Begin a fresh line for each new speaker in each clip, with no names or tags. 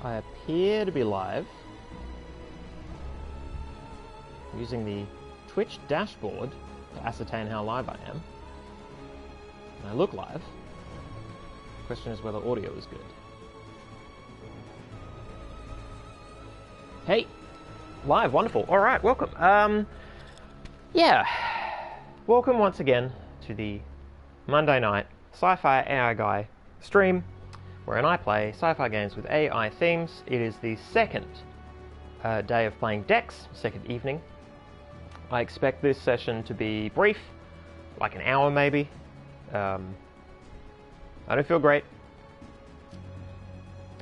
I appear to be live using the Twitch dashboard to ascertain how live I am. And I look live. The question is whether audio is good. Hey! Live, wonderful. Alright, welcome. Yeah. Welcome once again to the Monday night SciFiAIguy stream, wherein I play sci-fi games with AI themes. It is the second day of playing decks, second evening. I expect this session to be brief, like an hour maybe. I don't feel great.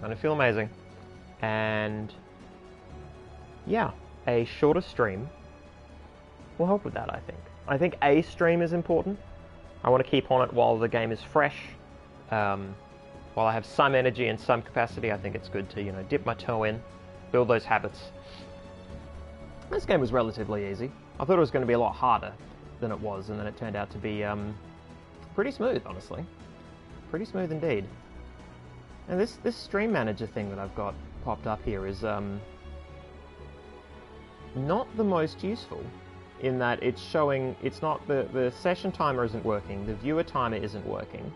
I don't feel amazing. And yeah, a shorter stream will help with that, I think. I think a stream is important. I want to keep on it while the game is fresh. While I have some energy and some capacity, I think it's good to, dip my toe in, build those habits. This game was relatively easy. I thought it was going to be a lot harder than it was, and then it turned out to be pretty smooth, honestly. Pretty smooth indeed. And this stream manager thing that I've got popped up here is not the most useful, in that it's showing, it's not, the session timer isn't working, the viewer timer isn't working,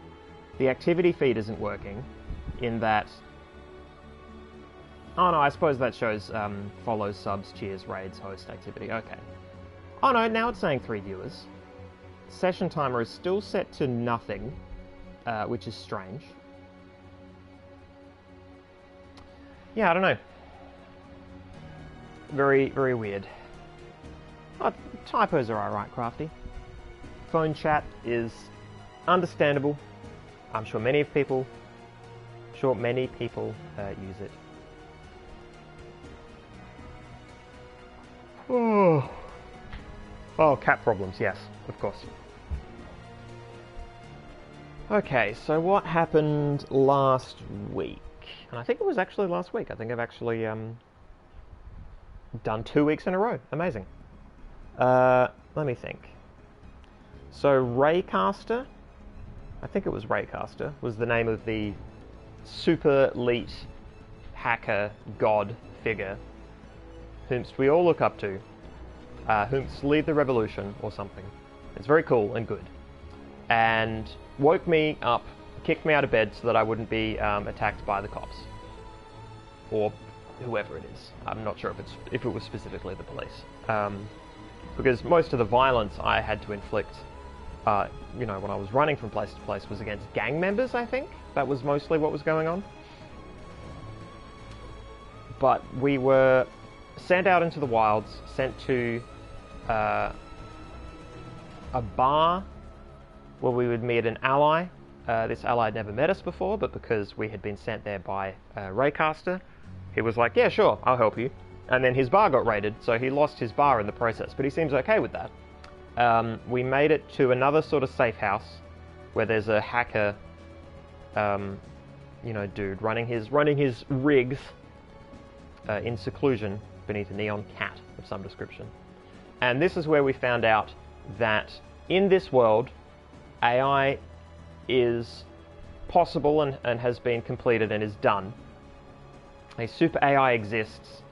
the activity feed isn't working, in that, oh no, I suppose that shows follows, subs, cheers, raids, host, activity, okay. Oh no, now it's saying 3 viewers. Session timer is still set to nothing, which is strange. Yeah, I don't know. Very, very weird. Oh, typos are alright, Crafty. Phone chat is understandable. I'm sure many people use it. Oh, cat problems, yes, of course. Okay, so what happened last week? And I think it was actually last week. I think I've actually done 2 weeks in a row. Amazing. Let me think. So Raycaster, I think it was Raycaster, was the name of the super elite hacker god figure whomst we all look up to, whomst lead the revolution or something. It's very cool and good. And woke me up, kicked me out of bed so that I wouldn't be attacked by the cops. Or whoever it is. I'm not sure if it was specifically the police. Because most of the violence I had to inflict, when I was running from place to place, was against gang members, I think. That was mostly what was going on. But we were sent out into the wilds, sent to a bar where we would meet an ally. This ally had never met us before, but because we had been sent there by Raycaster, he was like, yeah, sure, I'll help you. And then his bar got raided, so he lost his bar in the process, but he seems okay with that. We made it to another sort of safe house where there's a hacker, dude running his rigs in seclusion beneath a neon cat of some description. And this is where we found out that in this world, AI is possible and has been completed and is done. A super AI exists,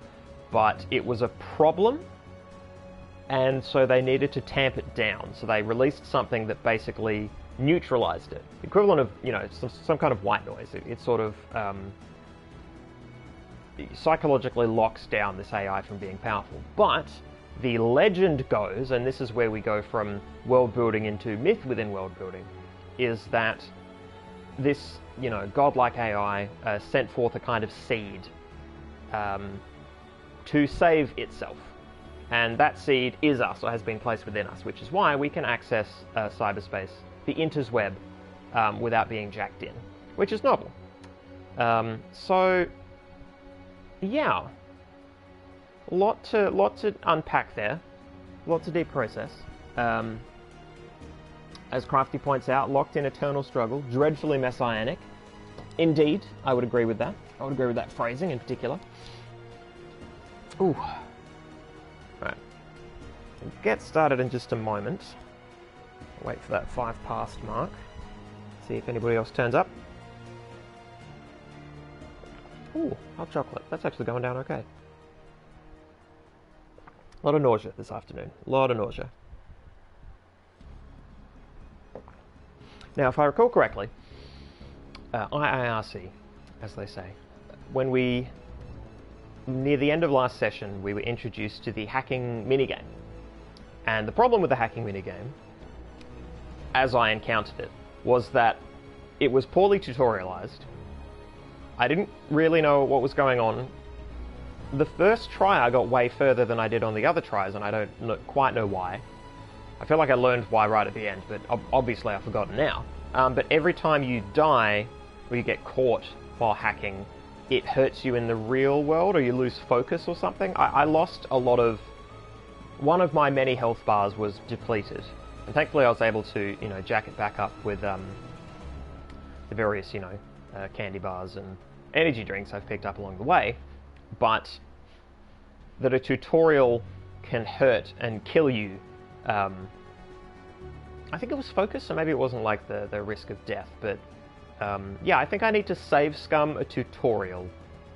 but it was a problem, and so they needed to tamp it down. So they released something that basically neutralized it. The equivalent of, some kind of white noise. It sort of psychologically locks down this AI from being powerful. But the legend goes, and this is where we go from world building into myth within world building, is that this, godlike AI sent forth a kind of seed to save itself. And that seed is us, or has been placed within us, which is why we can access cyberspace, the interweb, without being jacked in, which is novel. So, yeah. Lot to unpack there. Lot to deep process. As Crafty points out, locked in eternal struggle, dreadfully messianic. Indeed, I would agree with that. I would agree with that phrasing in particular. Ooh. Right. We'll get started in just a moment. Wait for that 5 past mark. See if anybody else turns up. Ooh, hot chocolate. That's actually going down okay. A lot of nausea this afternoon. A lot of nausea. Now, if I recall correctly, IIRC, as they say, when we, near the end of last session, we were introduced to the hacking minigame. And the problem with the hacking minigame, as I encountered it, was that it was poorly tutorialized. I didn't really know what was going on. The first try I got way further than I did on the other tries, and I don't quite know why. I feel like I learned why right at the end, but obviously I've forgotten now. But every time you die, or you get caught while hacking, it hurts you in the real world, or you lose focus or something. I lost a lot of... One of my many health bars was depleted. And thankfully I was able to, jack it back up with the various, candy bars and energy drinks I've picked up along the way. But that a tutorial can hurt and kill you. I think it was focus, so maybe it wasn't like the risk of death, but yeah, I think I need to save scum a tutorial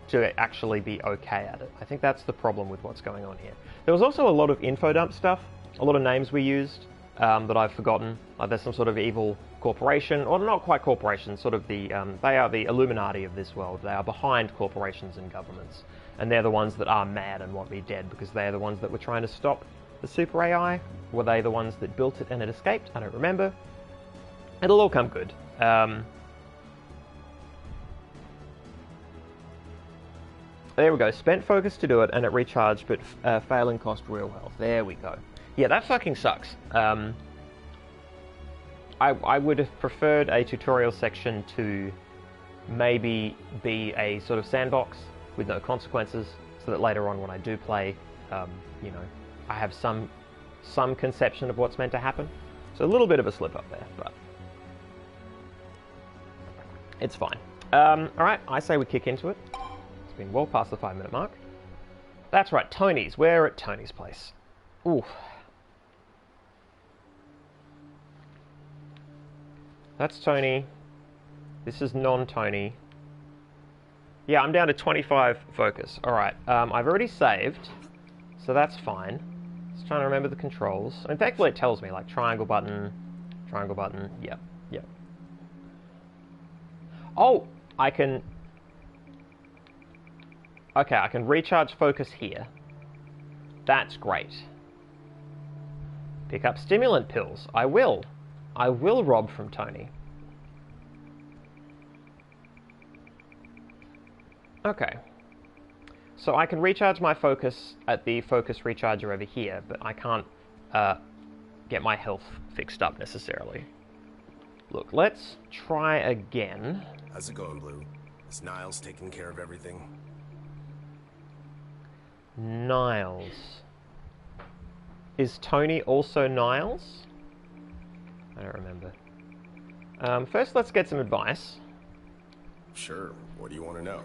to actually be okay at it. I think that's the problem with what's going on here. There was also a lot of info dump stuff, a lot of names we used that I've forgotten. Like there's some sort of evil corporation, or not quite corporation, sort of the, they are the Illuminati of this world. They are behind corporations and governments. And they're the ones that are mad and want me dead, because they're the ones that were trying to stop the super AI. Were they the ones that built it and it escaped? I don't remember. It'll all come good. There we go. Spent focus to do it, and it recharged, but failing cost real health. There we go. Yeah, that fucking sucks. I would have preferred a tutorial section to maybe be a sort of sandbox with no consequences, so that later on when I do play, I have some conception of what's meant to happen. So a little bit of a slip up there, but it's fine. Alright, I say we kick into it. It's been well past the 5-minute mark. That's right, Tony's. We're at Tony's place. Ooh. That's Tony. This is non-Tony. Yeah, I'm down to 25 focus. Alright, I've already saved, so that's fine. Just trying to remember the controls. I mean, thankfully it tells me, like, triangle button, yep. Oh, I can... Okay, I can recharge focus here. That's great. Pick up stimulant pills. I will rob from Tony. Okay. So I can recharge my focus at the focus recharger over here, but I can't get my health fixed up necessarily. Look, let's try again.
How's it going, Blue? Is Niles taking care of everything?
Niles. Is Tony also Niles? I don't remember. First, let's get some advice.
Sure. What do you want to know?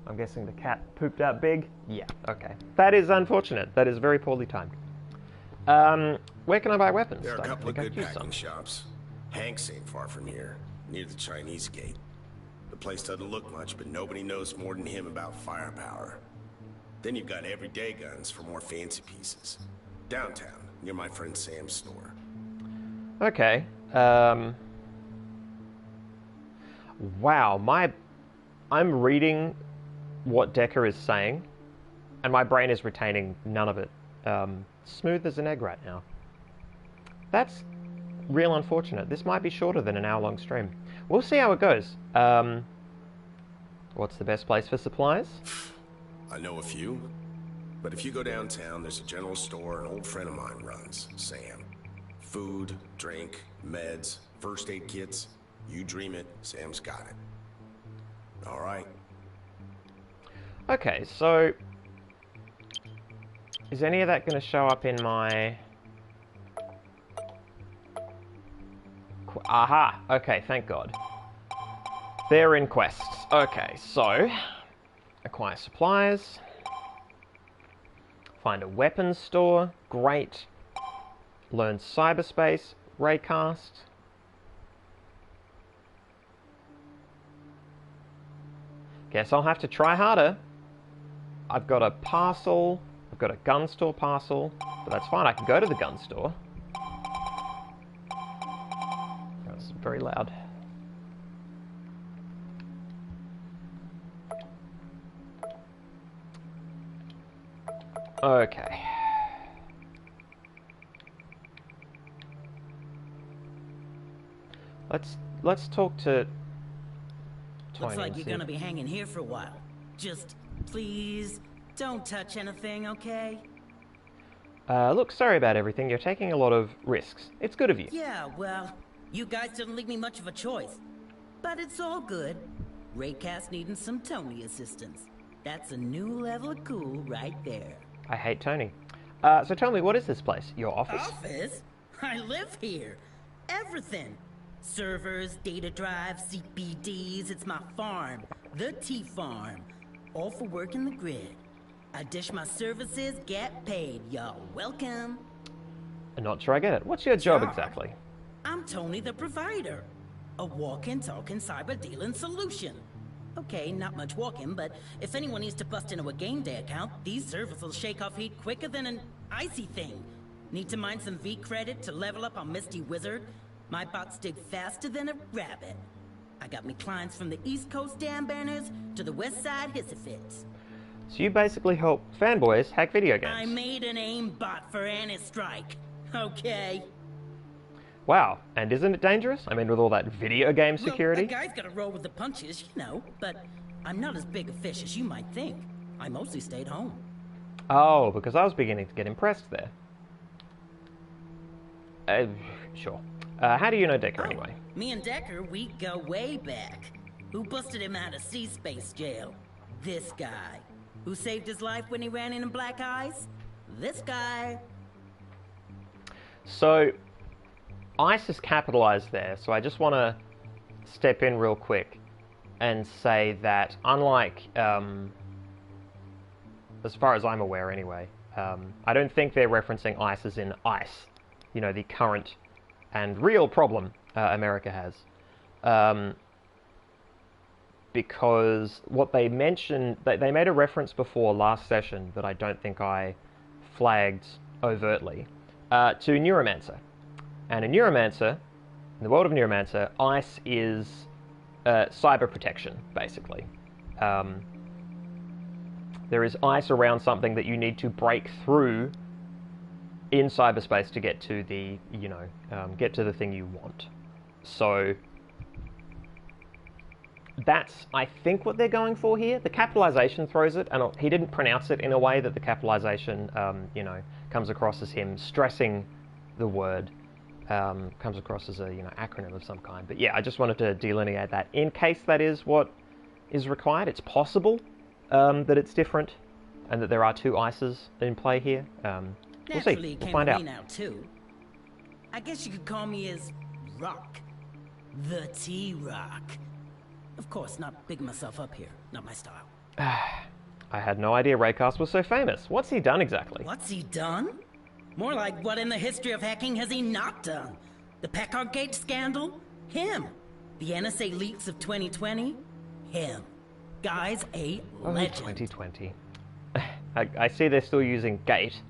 I'm guessing the cat pooped out big? Yeah, okay. That is unfortunate. That is very poorly timed. Where can I buy weapons?
There are a couple of good packing shops. Hank's ain't far from here, near the Chinese gate. The place doesn't look much, but nobody knows more than him about firepower. Then you've got everyday guns for more fancy pieces. Downtown, near my friend Sam's store.
Okay. Wow, I'm reading what Decker is saying, and my brain is retaining none of it. Smooth as an egg right now. That's real unfortunate. This might be shorter than an hour-long stream. We'll see how it goes. What's the best place for supplies?
I know a few, but if you go downtown, there's a general store an old friend of mine runs, Sam. Food, drink, meds, first aid kits. You dream it, Sam's got it. All right.
Okay, so is any of that going to show up in my... Aha! Okay, thank God. They're in quests. Okay, so acquire supplies. Find a weapons store. Great. Learn cyberspace. Raycast. Guess I'll have to try harder. I've got a parcel. I've got a gun store parcel. But that's fine, I can go to the gun store. That's very loud. Okay. Let's talk to Tony.
Looks like you're gonna be hanging here for a while. Just please don't touch anything, okay?
Look, sorry about everything. You're taking a lot of risks. It's good of you.
Yeah, well, you guys didn't leave me much of a choice. But it's all good. Raycast needing some Tony assistance. That's a new level of cool right there.
I hate Tony. So tell me, what is this place? Your office?
Office? I live here. Everything. Servers, data drives, CPDs, it's my farm. The T-Farm. All for working the grid. I dish my services, get paid. Y'all welcome.
I'm not sure I get it. What's your job exactly?
I'm Tony the Provider. A walking, talking, cyber dealing solution. Okay, not much walking, but if anyone needs to bust into a game day account, these servers will shake off heat quicker than an icy thing. Need to mine some V credit to level up on Misty Wizard? My bots dig faster than a rabbit. I got me clients from the East Coast Dam Banners to the West Side Hissifits.
So you basically help fanboys hack video games.
I made an aim bot for Anti-Strike. Okay.
Wow, and isn't it dangerous? I mean, with all that video game security?
Well, a guy's gotta roll with the punches, you know, but I'm not as big a fish as you might think. I mostly stayed home.
Oh, because I was beginning to get impressed there. Sure. How do you know Decker anyway?
Me and Decker, we go way back. Who busted him out of sea-space jail? This guy. Who saved his life when he ran into black eyes? This guy.
So, ICE is capitalized there, so I just want to step in real quick and say that unlike, as far as I'm aware anyway, I don't think they're referencing ICE as in ICE, you know, the current and real problem America has. Because what they mentioned, they made a reference before last session that I don't think I flagged overtly, to Neuromancer. And a Neuromancer, in the world of Neuromancer, ICE is cyber protection, basically. There is ICE around something that you need to break through in cyberspace to get to the, you know, get to the thing you want. So that's, I think, what they're going for here. The capitalization throws it, and he didn't pronounce it in a way that the capitalization, you know, comes across as him stressing the word. Comes across as a, you know, acronym of some kind. But yeah, I just wanted to delineate that in case that is what is required. It's possible that it's different, and that there are two ICEs in play here. We'll see. We'll find out.
Now too. I guess you could call me as Rock, the T-Rock. Of course, not bigging myself up here. Not my style.
I had no idea Raycast was so famous. What's he done exactly?
What's he done? More like, what in the history of hacking has he not done? The Packard Gate scandal? Him. The NSA leaks of 2020? Him. Guy's a legend.
2020. I see they're still using Gate.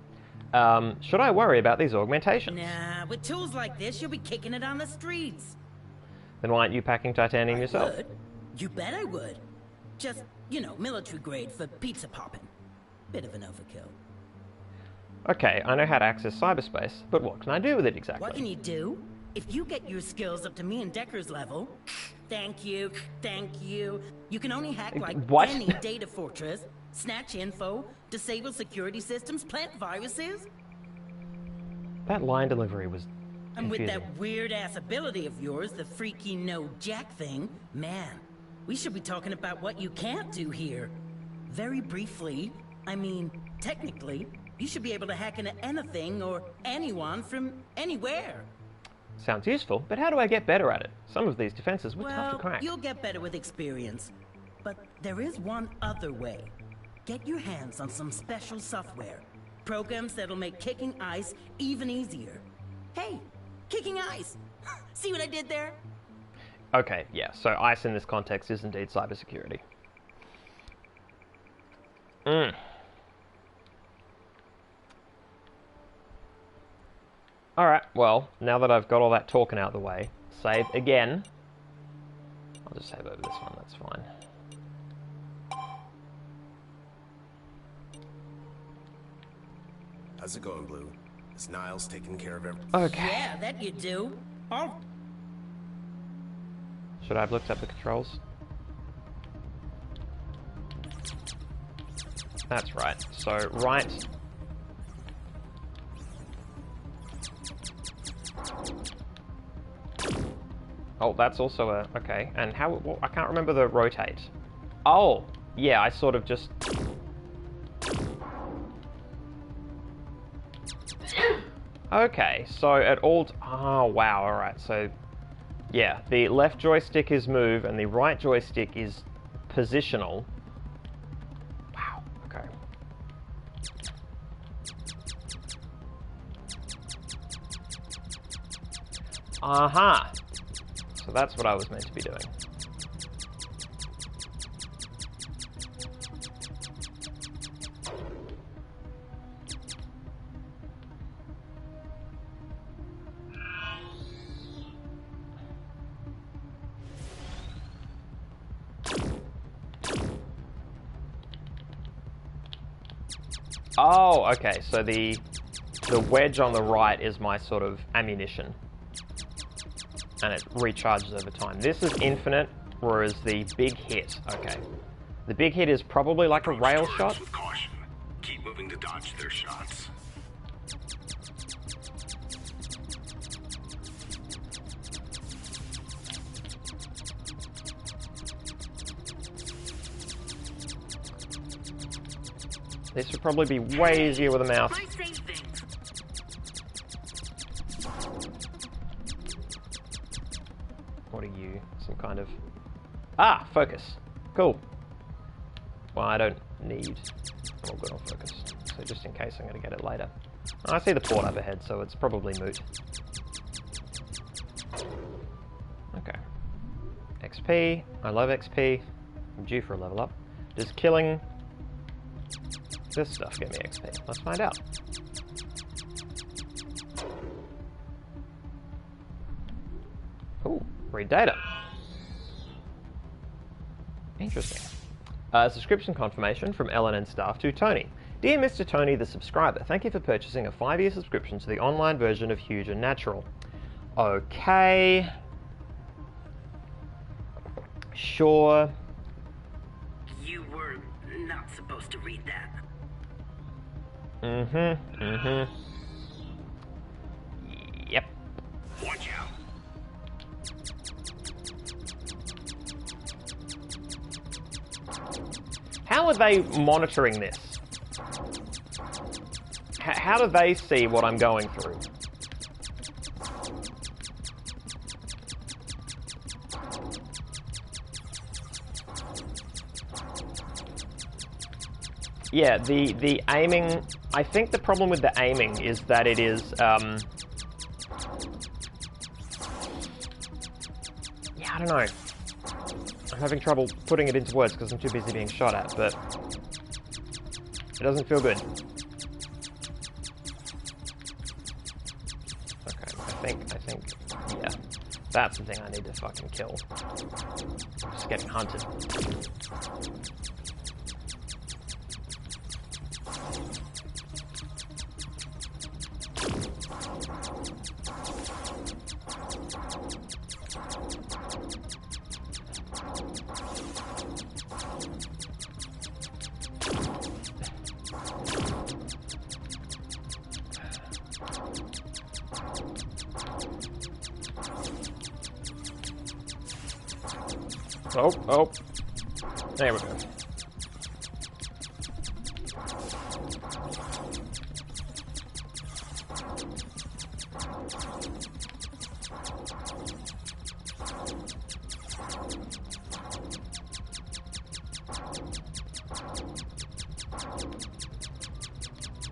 Should I worry about these augmentations?
Nah, with tools like this, you'll be kicking it on the streets.
Then why aren't you packing titanium yourself?
Would. You bet I would. Just, you know, military grade for pizza popping. Bit of an overkill.
Okay, I know how to access cyberspace, but what can I do with it exactly?
What can you do? If you get your skills up to me and Decker's level, thank you, you can only hack like any data fortress, snatch info, disable security systems, plant viruses.
That line delivery was
And
confusing.
with that weird-ass ability of yours, the freaky no-jack thing, man, we should be talking about what you can't do here. Very briefly, I mean, technically, you should be able to hack into anything or anyone from anywhere.
Sounds useful, but how do I get better at it? Some of these defenses were tough to crack.
You'll get better with experience. But there is one other way. Get your hands on some special software. Programs that'll make kicking ice even easier. Hey, kicking ice! See what I did there?
Okay, yeah, so ICE in this context is indeed cybersecurity. Alright, well, now that I've got all that talking out of the way, save again. I'll just save over this one, that's fine.
How's it going, Blue? Is Niles taking care of everything?
Okay.
Yeah, that you do. Oh,
Should I have looked up the controls? That's right. So, right. Oh, that's also a... Okay. And how... Well, I can't remember the rotate. Oh! Yeah, I sort of just... Okay, so at all... Oh, wow, alright. So, yeah, the left joystick is move and the right joystick is positional. Wow, okay. Aha! So that's what I was meant to be doing. Oh, okay, so the wedge on the right is my sort of ammunition. And it recharges over time. This is infinite, whereas the big hit, okay. The big hit is probably like a rail shot.
With caution. Keep moving to dodge their shots.
This would probably be way easier with a mouse. What are you? Some kind of... Ah! Focus. Cool. Well, I don't need... I'm all good on focus. So just in case I'm going to get it later. I see the port up ahead, so it's probably moot. Okay. XP. I love XP. I'm due for a level up. Does killing this stuff give me XP? Let's find out. Ooh, read data. Interesting. Subscription confirmation from Ellen and staff to Tony. Dear Mr. Tony the subscriber, thank you for purchasing a 5-year subscription to the online version of Huge and Natural. Okay. Sure.
you were not supposed to read that.
Yep.
Watch out.
How are they monitoring this? How do they see what I'm going through? Yeah, the aiming... I think the problem with the aiming is that it is... yeah, I don't know. I'm having trouble putting it into words because I'm too busy being shot at, but... it doesn't feel good. Okay, I think, yeah. That's the thing I need to fucking kill. I'm just getting hunted. Oh. There we go.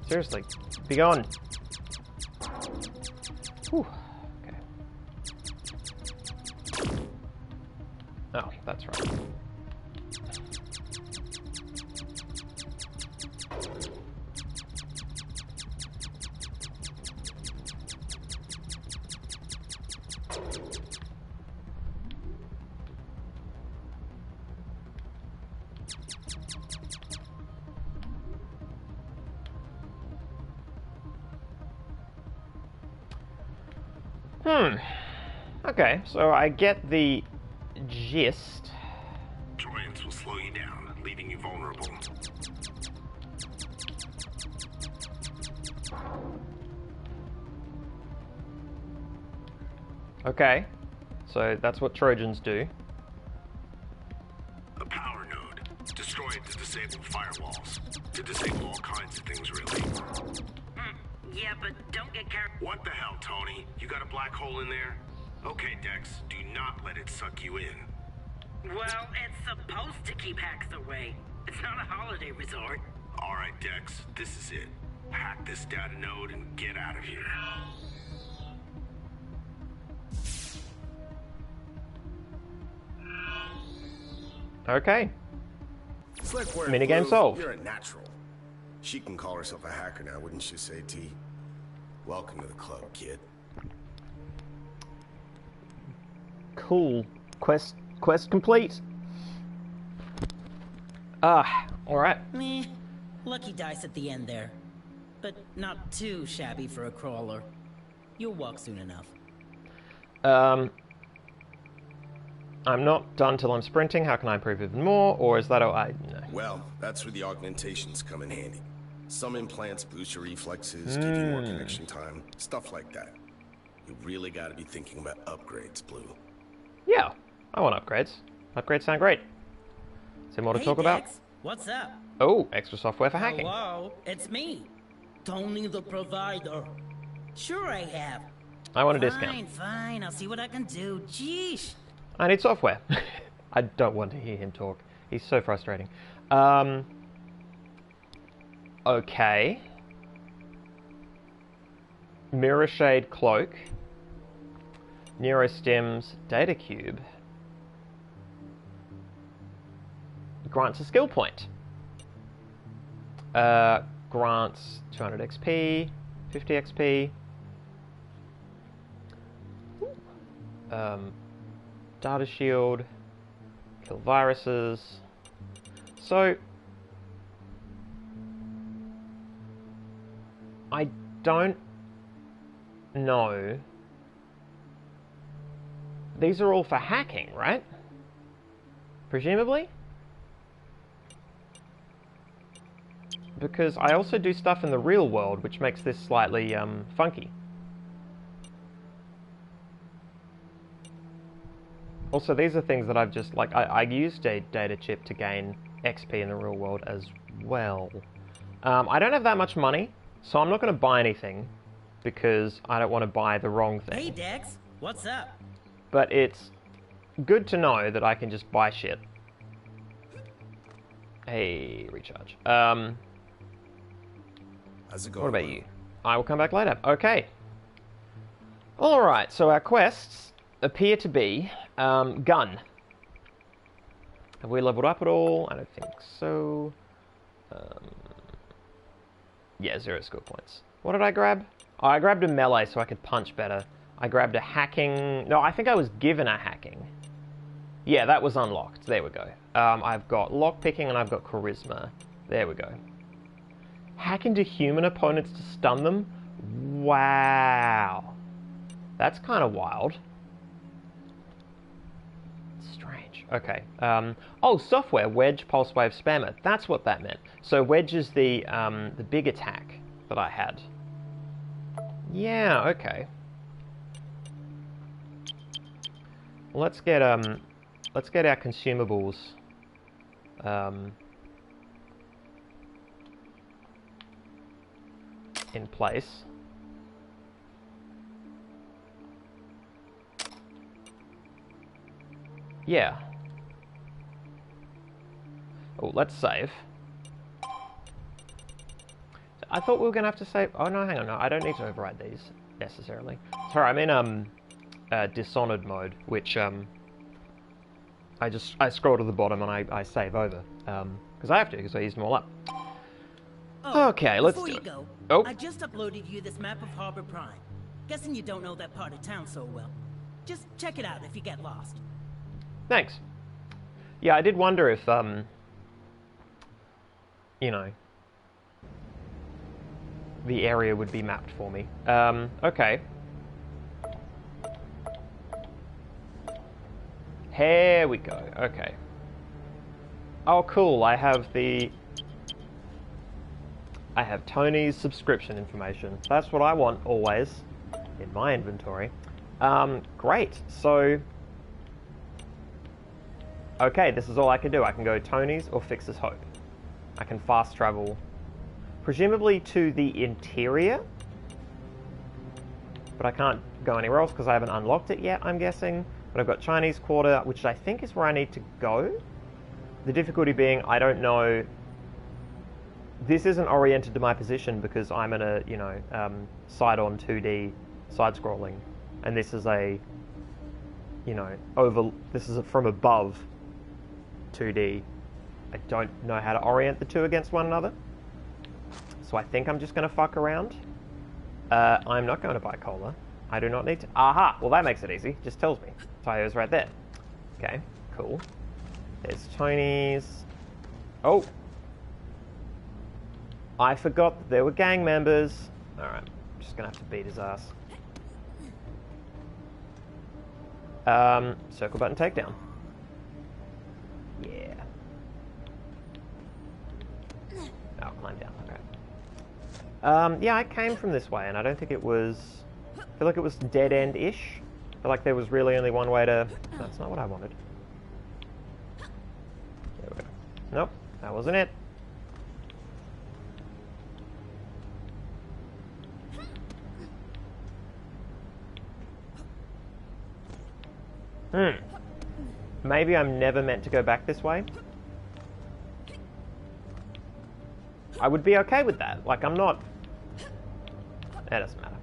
Seriously, be gone. Whew. Okay. Oh, that's right. Okay, so I get the gist.
Joyance will slow you down, leaving you vulnerable.
Okay, so that's what Trojans do.
A power node. Destroy it to disable firewalls. To disable all kinds of things, really.
Yeah, but don't get carried.
What the hell, Tony? You got a black hole in there? Okay, Dex, do not let it suck you in.
Well, it's supposed to keep hacks away. It's not a holiday resort.
Alright, Dex, this is it. Hack this data node and get out of here.
Okay.
Slickwear
Minigame
Blue,
solved.
You're a natural. She can call herself a hacker now, wouldn't you say, T? Welcome to the club, kid.
Cool. Quest complete. Alright.
Meh. Lucky dice at the end there. But not too shabby for a crawler. You'll walk soon enough.
I'm not done till I'm sprinting. How can I improve even more? Or is that all I... No.
Well, that's where the augmentations come in handy. Some implants boost your reflexes, give you more connection time, stuff like that. You really gotta be thinking about upgrades, Blue.
Yeah, I want upgrades. Upgrades sound great. Is there more to talk about?
Dex, what's up?
Oh, extra software for hacking.
Hello, it's me. Tony the Provider. Sure I have.
I want a
Fine,
discount.
fine, I'll see what I can do. Jeesh.
I need software. I don't want to hear him talk. He's so frustrating. Okay. Mirror Shade Cloak. Neurostims Data Cube. Grants a skill point. Grants 200 XP, 50 XP. Data shield. Kill viruses. So I don't know. These are all for hacking, right? Presumably? Because I also do stuff in the real world, which makes this slightly funky. Also, these are things that I've just, like, I used a data chip to gain XP in the real world as well. I don't have that much money, so I'm not going to buy anything, because I don't want to buy the wrong thing.
Hey Dex, what's up?
But it's good to know that I can just buy shit. Hey, recharge.
How's it going?
What about you? I will come back later. Okay. Alright, so our quests appear to be gun. Have we leveled up at all? I don't think so. Yeah, 0 skill points. What did I grab? Oh, I grabbed a melee so I could punch better. I grabbed a hacking... No, I think I was given a hacking. Yeah, that was unlocked. There we go. I've got lockpicking and I've got charisma. There we go. Hack into human opponents to stun them? Wow. That's kind of wild. Strange. Okay. Oh, software. Wedge, Pulse Wave, Spammer. That's what that meant. So Wedge is the big attack that I had. Yeah, okay. Well, let's get our consumables in place. Yeah. Oh, let's save. I thought we were gonna have to save. Oh no, hang on, no, I don't need to override these necessarily. Sorry, I'm in Dishonored mode, which I scroll to the bottom and I save over because I have to, because I used them all up.
Oh,
Okay, let's
before
do
you
it.
go,
Oh.
I just uploaded you this map of Harbor Prime. Guessing you don't know that part of town so well. Just check it out if you get lost.
Thanks. Yeah, I did wonder if, you know, the area would be mapped for me. Okay. Here we go. Okay. Oh, cool. I have Tony's subscription information. That's what I want always in my inventory. Great. So, okay, this is all I can do. I can go Tony's or Fixer's Hope. I can fast travel, presumably to the interior, but I can't go anywhere else because I haven't unlocked it yet, I'm guessing. But I've got Chinese Quarter, which I think is where I need to go. The difficulty being, I don't know. This isn't oriented to my position because I'm in a, you know, side-on 2D side-scrolling, and this is a, you know, this is from above 2D. I don't know how to orient the two against one another, so I think I'm just going to fuck around. I'm not going to buy cola. I do not need to. Aha! Well, that makes it easy. Just tells me. Tayo's right there. Okay, cool. There's Tony's. Oh! I forgot that there were gang members. Alright, I'm just going to have to beat his ass. Circle button takedown. Yeah. Oh, climb down. Okay. Yeah, I came from this way, and I don't think it was... I feel like it was dead-end-ish. I feel like there was really only one way to... That's not what I wanted. There we go. Nope, that wasn't it. Maybe I'm never meant to go back this way. I would be okay with that. Like, I'm not... That doesn't matter.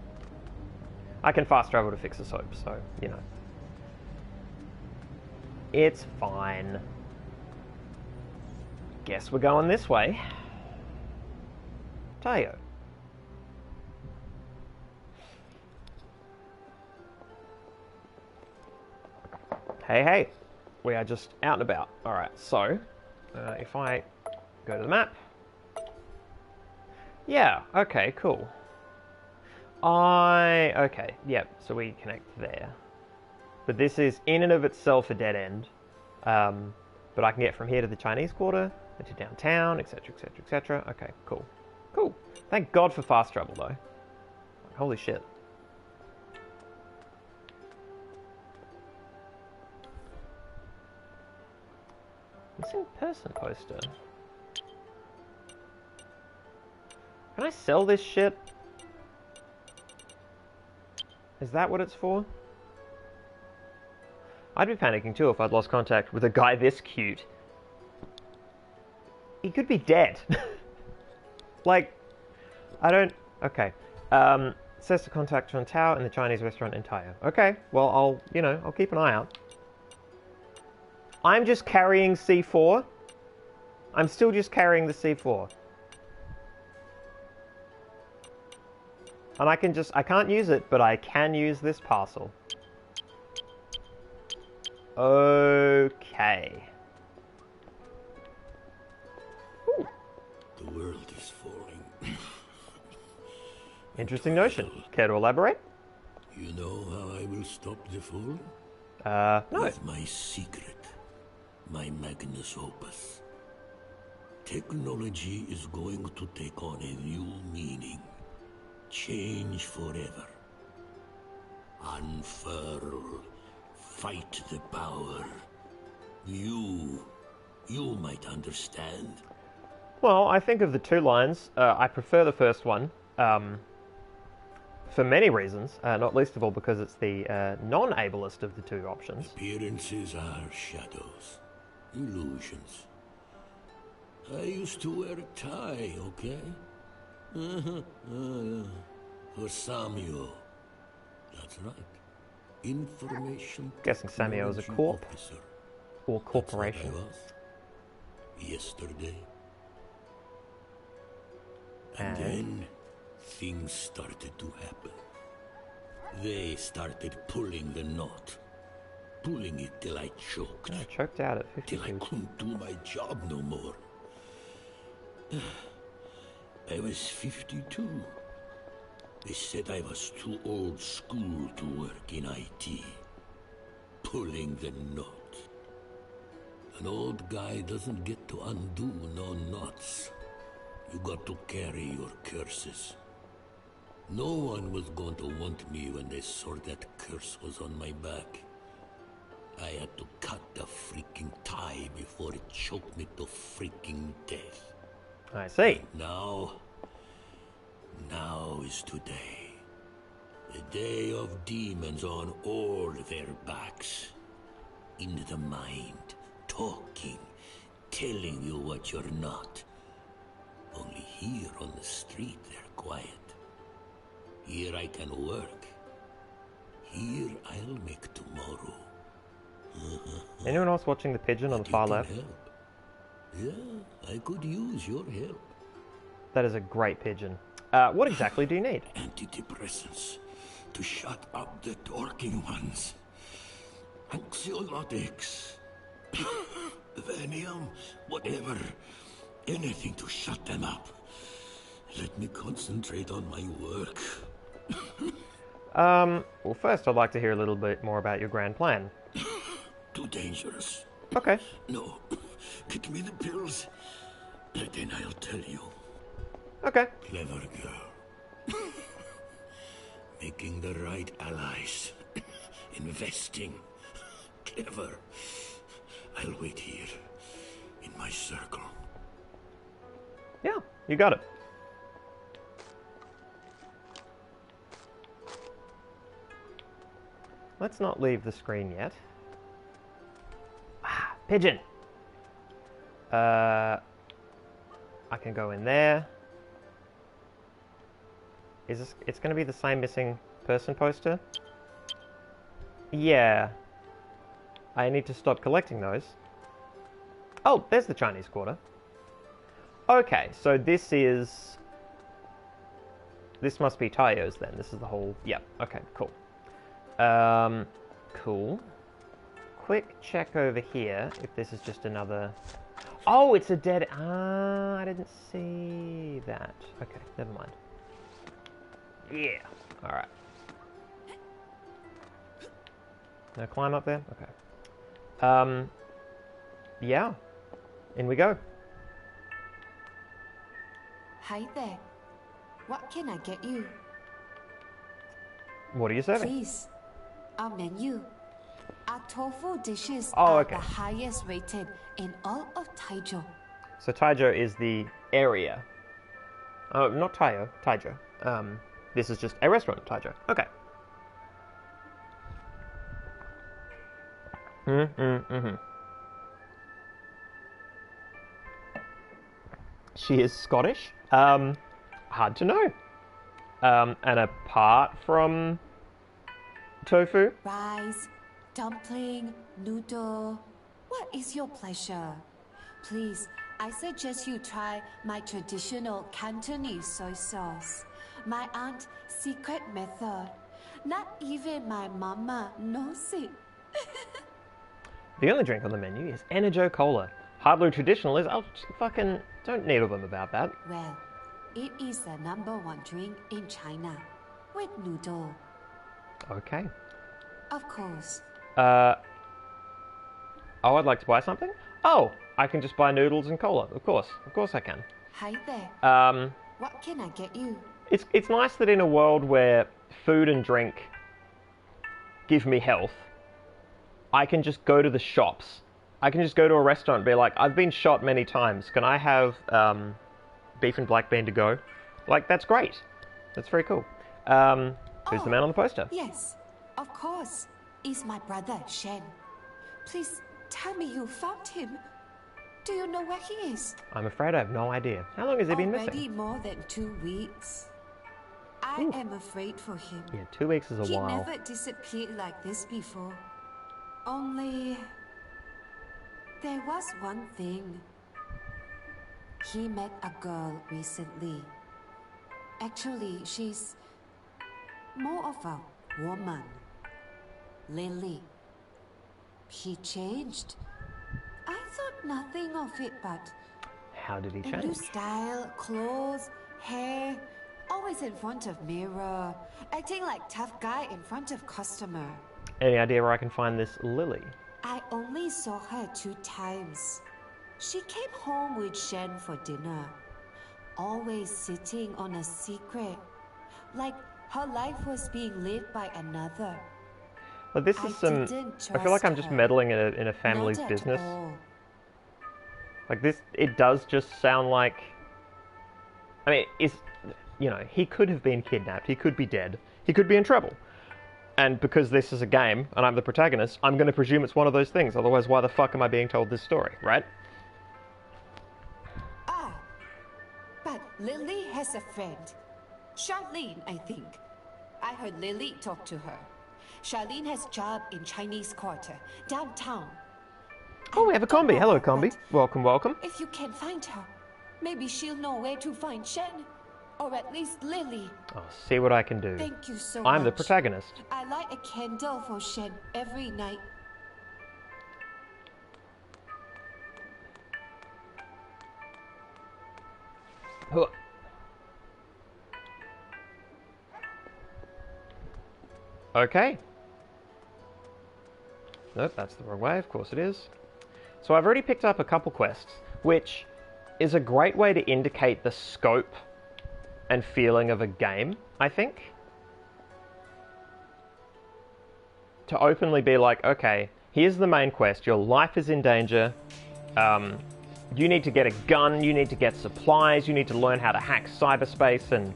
I can fast travel to Fixer's Hope, so, you know. It's fine. Guess we're going this way. Tayo. Hey, hey. We are just out and about. Alright, so, if I go to the map. Yeah, okay, cool. Okay, yep, so we connect there. But this is in and of itself a dead end. But I can get from here to the Chinese Quarter, to downtown, etc, etc, etc. Okay, cool. Cool. Thank God for fast travel, though. Like, holy shit. Missing person poster. Can I sell this shit? Is that what it's for? I'd be panicking too if I'd lost contact with a guy this cute. He could be dead. Like, I don't... Okay. Says to contact Chuan Tao in the Chinese restaurant in Tayo. Okay, well, I'll keep an eye out. I'm just carrying C4. I'm still just carrying the C4. And I can't use it, but I can use this parcel. Okay. Ooh.
The world is falling.
Interesting notion. Care to elaborate?
You know how I will stop the fall?
No.
With my secret. My magnus opus. Technology is going to take on a new meaning. Change forever. Unfurl. Fight the power. You might understand.
Well, I think of the two lines, I prefer the first one, for many reasons, not least of all because it's the non-ableist of the two options.
Appearances are shadows, illusions. I used to wear a tie, okay? For Samuel. That's right. Information.
Guessing Samuel is a corp
officer.
or corporation.
That's what I was. Yesterday. And then things started to happen.
They started pulling the knot. Pulling it till I choked.
Oh, choked out at
Till I
52.
couldn't do my job no more. I was 52. They said I was too old school to work in IT. Pulling the knot. An old guy doesn't get to undo no knots. You got to carry your curses. No one was going to want me when they saw that curse was on my back. I had to cut the freaking tie before it choked me to freaking death.
I see.
Now is today. The day of demons on all their backs. In the mind, talking, telling you what you're not. Only here on the street they're quiet. Here I can work. Here I'll make tomorrow.
Anyone else watching the pigeon on the far left?
Help. Yeah, I could use your help.
That is a great pigeon. What exactly do you need?
Antidepressants to shut up the talking ones. Anxiolytics. Vanium, whatever. Anything to shut them up. Let me concentrate on my work.
Well, first I'd like to hear a little bit more about your grand plan.
Too dangerous.
Okay.
No. Get me the pills. Then I'll tell you.
Okay.
Clever girl. Making the right allies. Investing. Clever. I'll wait here. In my circle.
Yeah, you got it. Let's not leave the screen yet. Ah, pigeon! I can go in there. Is this... It's going to be the same missing person poster? Yeah. I need to stop collecting those. Oh, there's the Chinese Quarter. Okay, so this is... This must be Tayo's then. This is the whole... Yeah, okay, cool. Cool. Quick check over here if this is just another... Oh, it's a dead... Ah, I didn't see that. Okay, never mind. Yeah, alright. No climb up there? Okay. Yeah. In we go.
Hi there. What can I get you?
What are you serving?
Please. Our menu. Our tofu dishes
Oh,
are
okay.
the highest rated in all of Taizhou.
So Taizhou is the area. Oh, not Tayo, Taizhou. This is just a restaurant, Taizhou. Okay. She is Scottish? Hard to know. And apart from tofu?
Rice, dumpling, noodle. What is your pleasure? Please, I suggest you try my traditional Cantonese soy sauce. My aunt's secret method. Not even my mama knows it.
The only drink on the menu is Energo Cola. Hardly traditional is... Oh, fucking... Don't needle them about that.
Well, it is the #1 drink in China. With noodle.
Okay.
Of course.
Oh, I'd like to buy something? Oh, I can just buy noodles and cola. Of course I can.
Hi there. What can I get you?
It's nice that in a world where food and drink give me health, I can just go to the shops. I can just go to a restaurant and be like, I've been shot many times. Can I have beef and black bean to go? Like, that's great. That's very cool. Who's the man on the poster?
Yes, of course. It's my brother, Shen. Please tell me you found him. Do you know where he is?
I'm afraid I have no idea. How long has he been
Already
missing?
more than 2 weeks. I am afraid for him.
Yeah, 2 weeks is a
He
while.
never disappeared like this before. Only... there was one thing. He met a girl recently. Actually, she's more of a woman. Lily. She changed. I thought nothing of it, but
How did he
a new
change?
style, clothes, hair, always in front of mirror, acting like tough guy in front of customer.
Any idea where I can find this Lily?
I only saw her 2 times. She came home with Shen for dinner, always sitting on a secret, like her life was being lived by another.
Well, this is some... I feel like I'm just meddling in a family's
Not at
business.
all.
Like this, it does just sound like... I mean, you know, he could have been kidnapped, he could be dead, he could be in trouble. And because this is a game, and I'm the protagonist, I'm going to presume it's one of those things, otherwise why the fuck am I being told this story, right?
Ah, but Lily has a friend. Charlene, I think. I heard Lily talk to her. Charlene has job in Chinese Quarter, downtown.
Oh, we have a
I don't
combi.
know
Hello,
her,
combi.
but
Welcome, welcome.
if you can find her, maybe she'll know where to find Shen. Or at least Lily.
I'll see what I can do.
Thank you so much.
I'm the protagonist.
I light a candle for Shen every night.
Huh. Okay. Nope, that's the wrong way, of course it is. So I've already picked up a couple quests, which is a great way to indicate the scope and feeling of a game, I think. To openly be like, okay, here's the main quest, your life is in danger, you need to get a gun, you need to get supplies, you need to learn how to hack cyberspace, and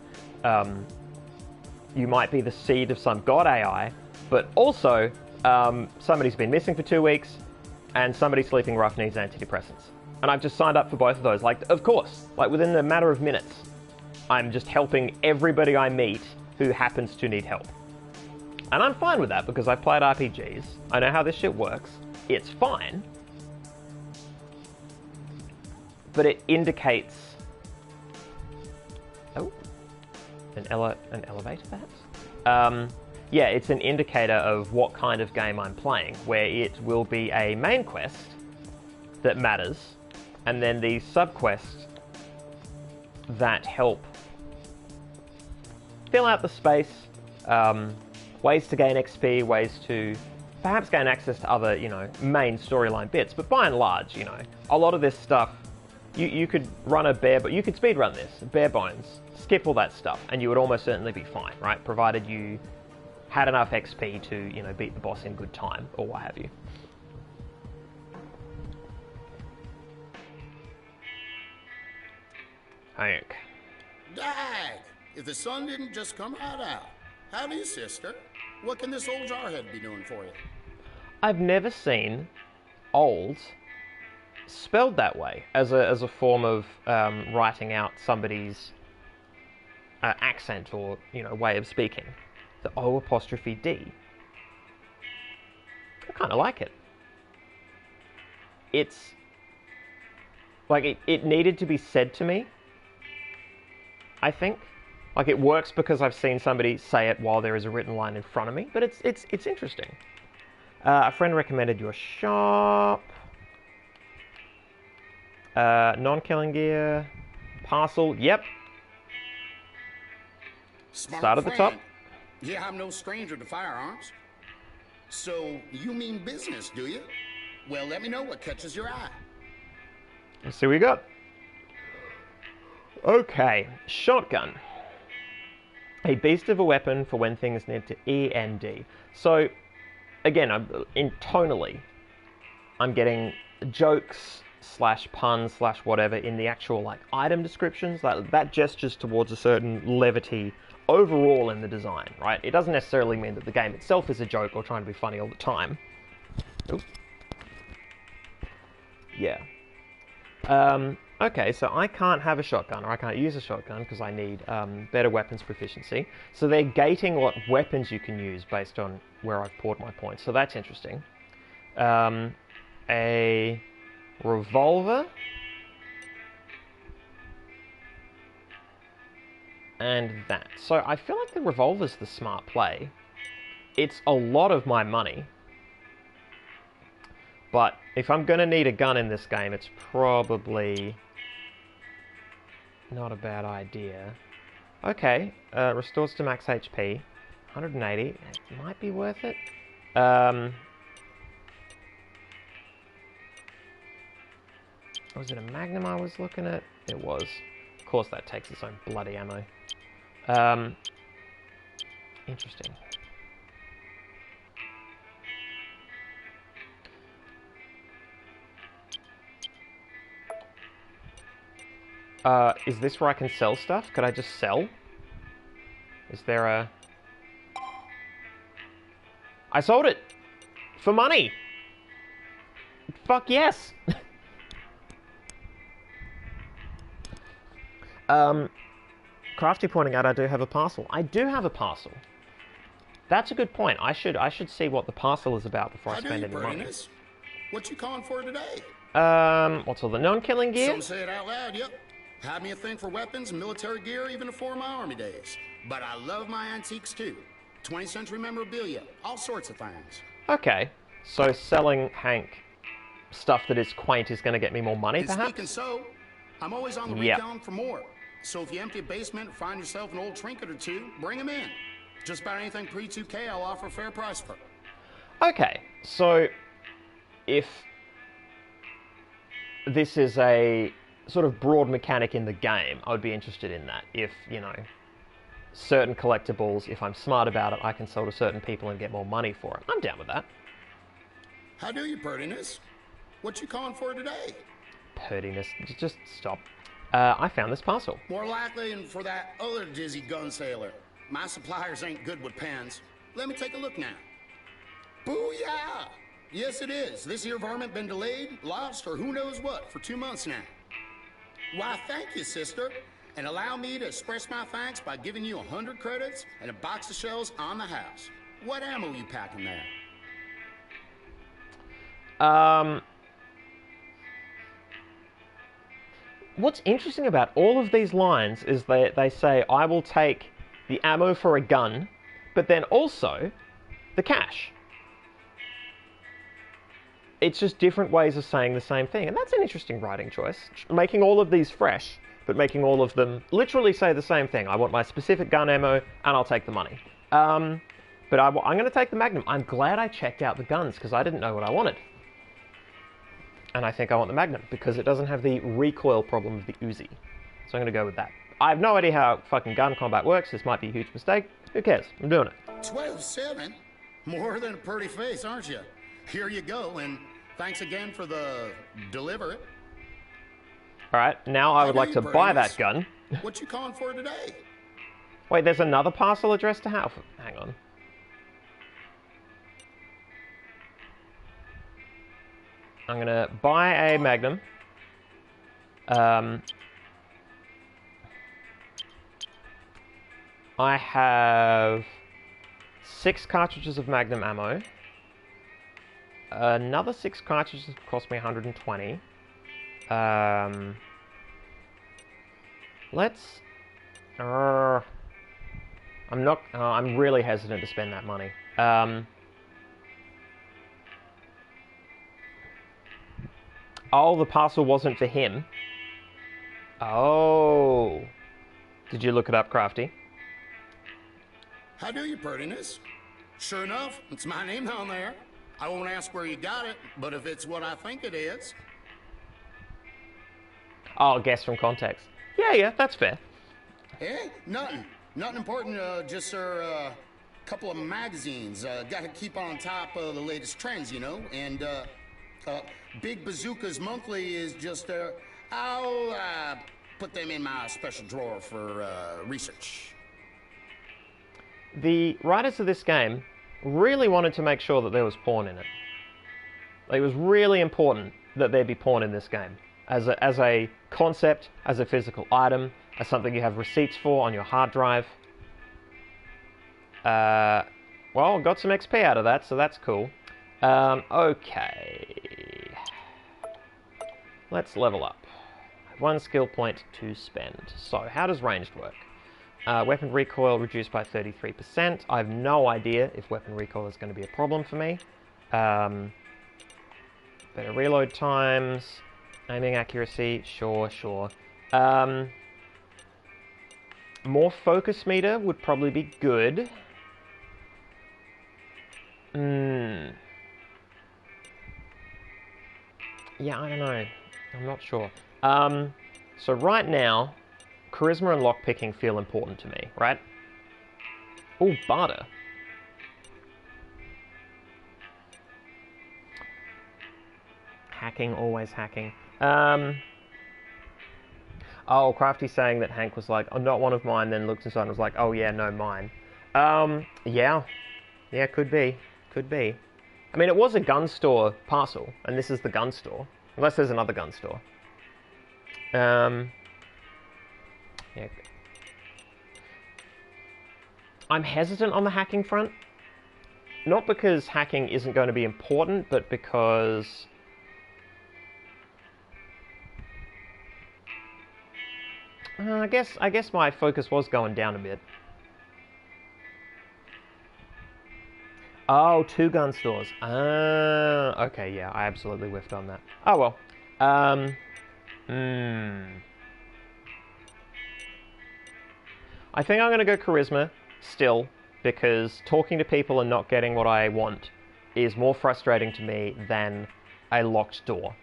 you might be the seed of some god AI, but also somebody's been missing for 2 weeks, and somebody sleeping rough needs antidepressants. And I've just signed up for both of those, like, of course, like within a matter of minutes. I'm just helping everybody I meet who happens to need help. And I'm fine with that because I've played RPGs. I know how this shit works. It's fine. But it indicates... Oh. An elevator, perhaps? Yeah, it's an indicator of what kind of game I'm playing, where it will be a main quest that matters, and then the subquests that help fill out the space, ways to gain XP, ways to perhaps gain access to other, you know, main storyline bits. But by and large, you know, a lot of this stuff, you could run a but you could speedrun this, bare bones, skip all that stuff, and you would almost certainly be fine, right? Provided you had enough XP to, you know, beat the boss in good time, or what have you. Hank.
Dag! If the sun didn't just come right out. Howdy, sister. What can this old jarhead be doing for you?
I've never seen old spelled that way as a form of writing out somebody's accent or, you know, way of speaking. The O apostrophe D. I kind of like it. It's like it needed to be said to me, I think. Like, it works because I've seen somebody say it while there is a written line in front of me, but it's interesting. A friend recommended your shop. Non-killing gear. Parcel. Yep.
Smart
Start at the top.
friend. Yeah, I'm no stranger to firearms. So, you mean business, do you? Well, let me know what catches your eye.
Let's see what we got. Okay. Shotgun. A beast of a weapon for when things need to END. So, again, tonally, I'm getting jokes / puns / whatever in the actual, like, item descriptions. That gestures towards a certain levity overall in the design, right? It doesn't necessarily mean that the game itself is a joke or trying to be funny all the time. Oops. Yeah. Okay, so I can't have a shotgun, or I can't use a shotgun because I need better weapons proficiency. So they're gating what weapons you can use based on where I've poured my points. So that's interesting. A revolver. And that. So I feel like the revolver's the smart play. it's a lot of my money. But if I'm going to need a gun in this game, it's probably not a bad idea. Okay, restores to max HP. 180. It might be worth it. Was it a Magnum I was looking at? It was. Of course that takes its own bloody ammo. Interesting. Is this where I can sell stuff? Could I just sell? Is there a... I sold it! For money! Fuck yes! Crafty pointing out I do have a parcel. I do have a parcel. That's a good point. I should see what the parcel is about before I spend any money.
What you calling for today?
What's all the non-killing gear?
Some say it out loud, yep. Had me a thing for weapons and military gear even before my army days. But I love my antiques too. 20th century memorabilia, all sorts of things.
Okay, so selling Hank stuff that is quaint is going to get me more money, perhaps?
Speaking so, I'm always on the recon for more. So if you empty a basement or find yourself an old trinket or two, bring them in. Just about anything pre-2K, I'll offer a fair price for.
Okay, so if this is a sort of broad mechanic in the game, I would be interested in that. If, you know, certain collectibles, if I'm smart about it, I can sell to certain people and get more money for it. I'm down with that.
How do you, Purtiness? What you calling for today?
Purtiness, just stop. I found this parcel.
More likely than for that other dizzy gun sailor. My suppliers ain't good with pens. Let me take a look now. Booyah! Yes, it is. This here varmint been delayed, lost, or who knows what for 2 months now. Why, thank you, sister. And allow me to express my thanks by giving you 100 credits and a box of shells on the house. What ammo you packing there?
What's interesting about all of these lines is they say, I will take the ammo for a gun, but then also the cash. It's just different ways of saying the same thing, and that's an interesting writing choice. Making all of these fresh, but making all of them literally say the same thing. I want my specific gun ammo, and I'll take the money. But I'm going to take the Magnum. I'm glad I checked out the guns, because I didn't know what I wanted. And I think I want the Magnum, because it doesn't have the recoil problem of the Uzi. So I'm going to go with that. I have no idea how fucking gun combat works. This might be a huge mistake. Who cares? I'm doing it.
12-7? More than a pretty face, aren't you? Here you go, and thanks again for the deliver it.
Alright, now I would like to buy that gun.
What you calling for today?
Wait, there's another parcel addressed to Hal. Hang on. I'm gonna buy a Magnum. I have 6 cartridges of Magnum ammo. Another 6 cartridges cost me 120. Let's... I'm really hesitant to spend that money. Oh, the parcel wasn't for him. Oh. Did you look it up, Crafty?
How do you, Purtiness? Sure enough, it's my name on there. I won't ask where you got it, but if it's what I think it is...
Oh, guess from context. Yeah, that's fair.
Hey, nothing. Nothing important, just, sir, a couple of magazines. Gotta keep on top of the latest trends, you know, and, Big Bazooka's Monthly is just, I'll, put them in my special drawer for, research.
The writers of this game really wanted to make sure that there was porn in it. Like, it was really important that there be porn in this game. As a concept, as a physical item, as something you have receipts for on your hard drive. Well, got some XP out of that, so that's cool. Okay. Let's level up. 1 skill point to spend. So, how does ranged work? Weapon recoil reduced by 33%. I have no idea if weapon recoil is going to be a problem for me. Better reload times. Aiming accuracy. Sure. More focus meter would probably be good. Yeah, I don't know. I'm not sure. So right now, charisma and lockpicking feel important to me, right? Oh, barter. Hacking, always hacking. Oh, Crafty's saying that Hank was like, oh, not one of mine, then looked inside and was like, oh yeah, no, mine. Yeah, could be. I mean, it was a gun store parcel, and this is the gun store. Unless there's another gun store. Yeah. I'm hesitant on the hacking front. Not because hacking isn't going to be important, but because... I guess my focus was going down a bit. Oh, 2 gun stores. Okay, yeah, I absolutely whiffed on that. Oh well. I think I'm going to go charisma still, because talking to people and not getting what I want is more frustrating to me than a locked door.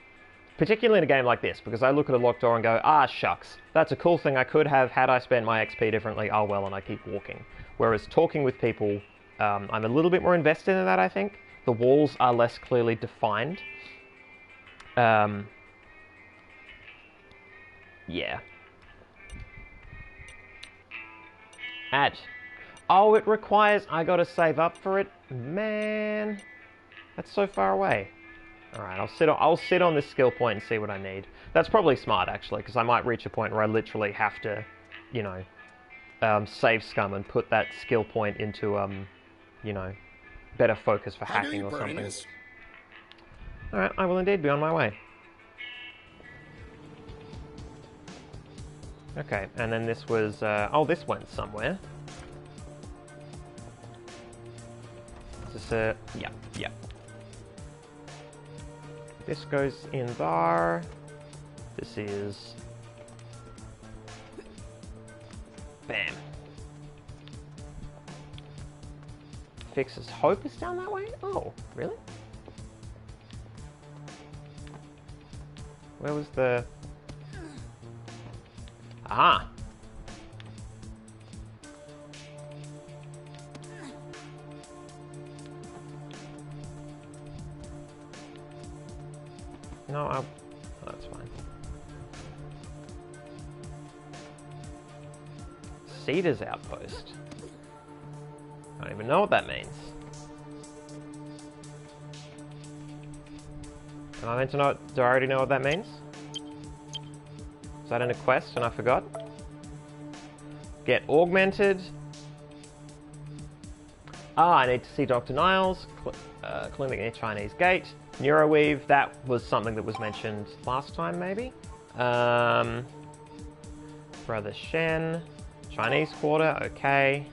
Particularly in a game like this, because I look at a locked door and go, ah, shucks, that's a cool thing I could have had I spent my XP differently, oh well, and I keep walking. Whereas talking with people, I'm a little bit more invested in that, I think. The walls are less clearly defined. Yeah. Oh, it requires... I gotta save up for it? Man, that's so far away. Alright, I'll sit on this skill point and see what I need. That's probably smart, actually, because I might reach a point where I literally have to, you know, save scum and put that skill point into, you know, better focus for hacking or something. Alright, I will indeed be on my way. Okay, and then this was... oh, this went somewhere. Is this yeah. This goes in there. This is... Bam. Fixes Hope is down that way? Oh, really? Where was the... Ah! No, oh, that's fine. Cedar's outpost. I don't even know what that means. Am I meant to know? Do I already know what that means? Is that in a quest and I forgot? Get augmented. Ah, I need to see Dr. Niles. Cleaning a Chinese gate. Neuroweave, that was something that was mentioned last time, maybe? Brother Shen. Chinese quarter, okay.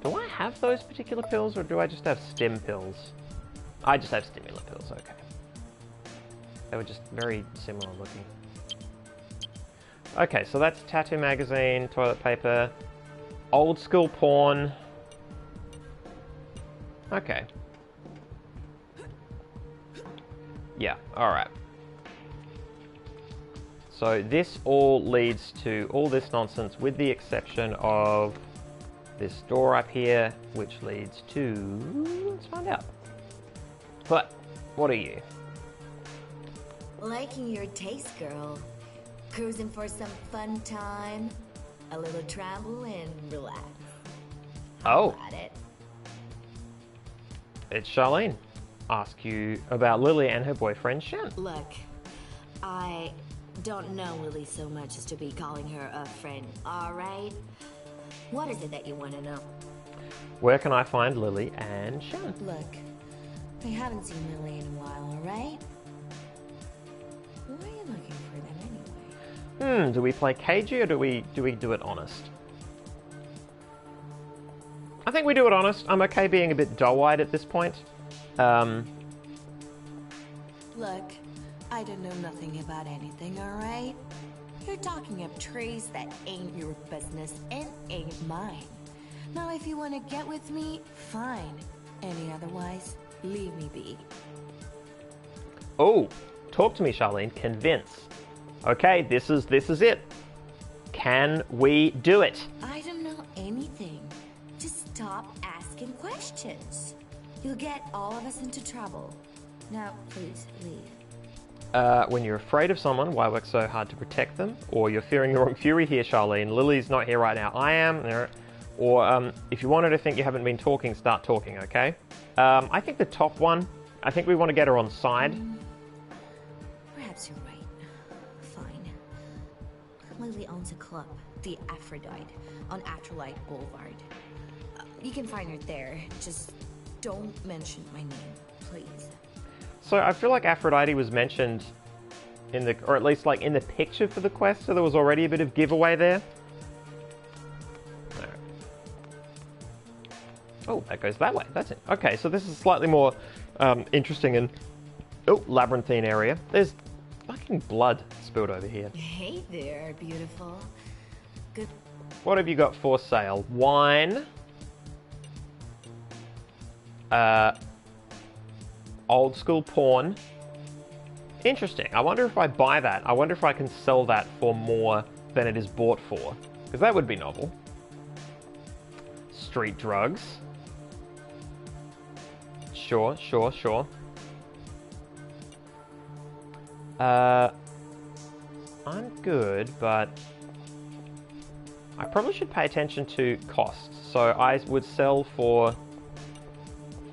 Do I have those particular pills, or do I just have stim pills? I just have stimulant pills, okay. They were just very similar looking. Okay, so that's tattoo magazine, toilet paper, old school porn. Okay. Yeah, alright. So this all leads to all this nonsense, with the exception of this door up here, which leads to... let's find out. But, what are you?
Liking your taste, girl. Cruising for some fun time, a little travel and relax.
Oh.
Got it.
It's Charlene. Ask you about Lily and her boyfriend Shen.
Look, I don't know Lily so much as to be calling her a friend, alright? What is it that you want to know?
Where can I find Lily and Shen?
Look, I haven't seen Lily in a while, alright? Why are you looking for them anyway?
Do we play cagey or do we do it honest? I think we do it honest. I'm okay being a bit doe-eyed at this point.
Look, I don't know nothing about anything, alright? You're talking up trees that ain't your business and ain't mine. Now, if you want to get with me, fine. Any otherwise, leave me be.
Oh, talk to me, Charlene. Convince. Okay, this is it. Can we do it?
I don't know anything. Just stop asking questions. You'll get all of us into trouble. Now, please, leave.
When you're afraid of someone, why work so hard to protect them? Or you're fearing the wrong fury here, Charlene. Lily's not here right now. I am. Or if you wanted to think you haven't been talking, start talking, okay? I think the top one, I think we want to get her on side.
Perhaps you're right. Fine. Lily owns a club, the Aphrodite, on Atrolite Boulevard. You can find her there. Just don't mention my name, please.
So I feel like Aphrodite was mentioned in the, or at least like in the picture for the quest, so there was already a bit of giveaway there. Oh, that goes that way. That's it. Okay, so this is slightly more interesting and labyrinthine area. There's fucking blood spilled over here.
Hey there, beautiful. Good.
What have you got for sale? Wine. Old school porn. Interesting. I wonder if I buy that. I wonder if I can sell that for more than it is bought for. Because that would be novel. Street drugs. Sure. I'm good, but I probably should pay attention to costs. So I would sell for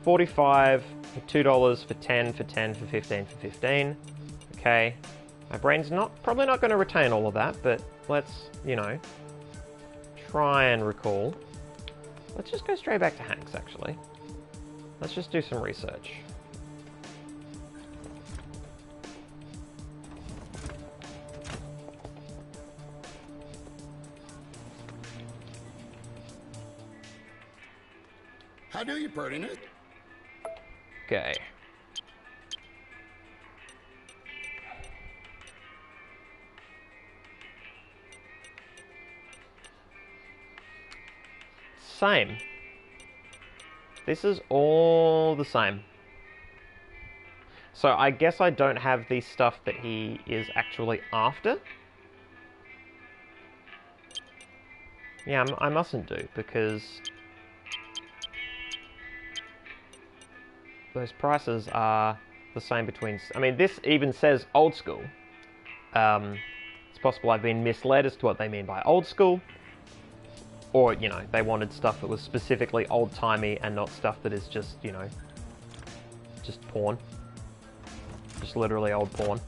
45 for $2 for 10 for 10 for 15 for 15. Okay. My brain's probably not going to retain all of that, but let's, try and recall. Let's just go straight back to Hanks, actually. Let's just do some research.
How do you, Pertinent?
Okay. Same. This is all the same. So I guess I don't have the stuff that he is actually after. Yeah, I mustn't do, because those prices are the same between... I mean, this even says old school. It's possible I've been misled as to what they mean by old school. Or, they wanted stuff that was specifically old-timey and not stuff that is just, just porn. Just literally old porn.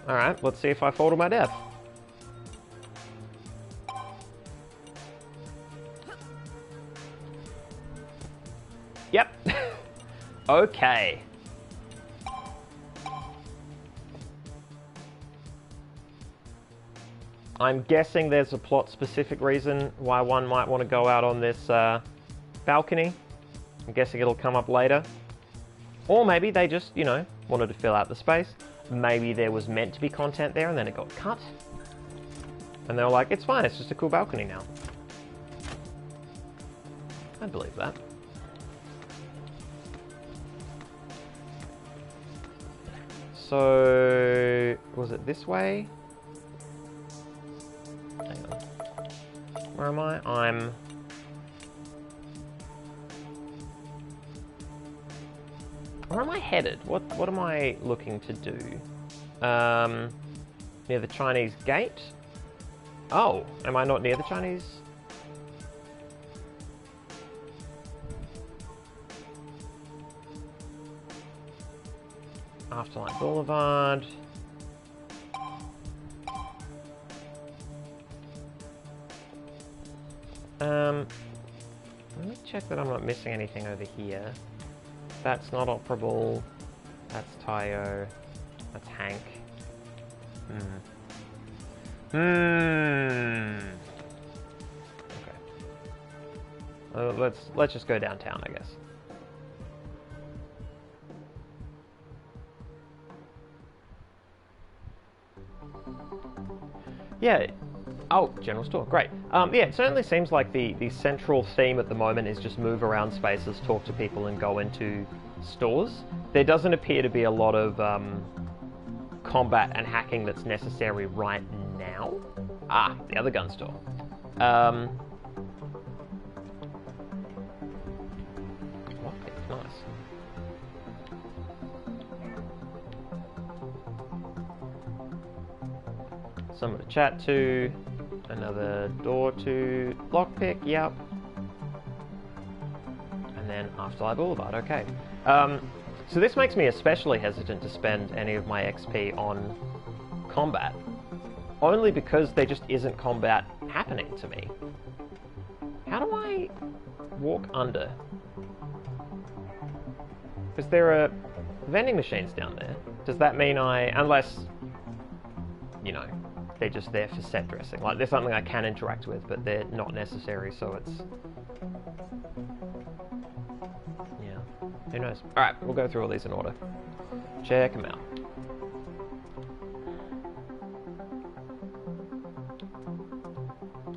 Alright, let's see if I fall to my death. Yep. Okay. I'm guessing there's a plot-specific reason why one might want to go out on this balcony. I'm guessing it'll come up later. Or maybe they just, wanted to fill out the space. Maybe there was meant to be content there and then it got cut. And they were like, it's fine, it's just a cool balcony now. I believe that. So, was it this way? Hang on. Where am I? Where am I headed? What am I looking to do? Near the Chinese gate? Oh, am I not near the Chinese? Afterlight Boulevard. Let me check that I'm not missing anything over here. That's not operable. That's Tayo. That's Hank. Okay. Let's just go downtown, I guess. Yeah. Oh, general store, great. Yeah, it certainly seems like the central theme at the moment is just move around spaces, talk to people, and go into stores. There doesn't appear to be a lot of combat and hacking that's necessary right now. Ah, the other gun store. Lockpick, nice. Someone to chat to. Another door to lockpick, yep. And then Afterlife Boulevard, okay. So this makes me especially hesitant to spend any of my XP on combat. Only because there just isn't combat happening to me. How do I walk under? Because there are vending machines down there. Does that mean unless, you know, they're just there for set dressing. Like, there's something I can interact with, but they're not necessary, so it's... Yeah. Who knows? Alright, we'll go through all these in order. Check them out.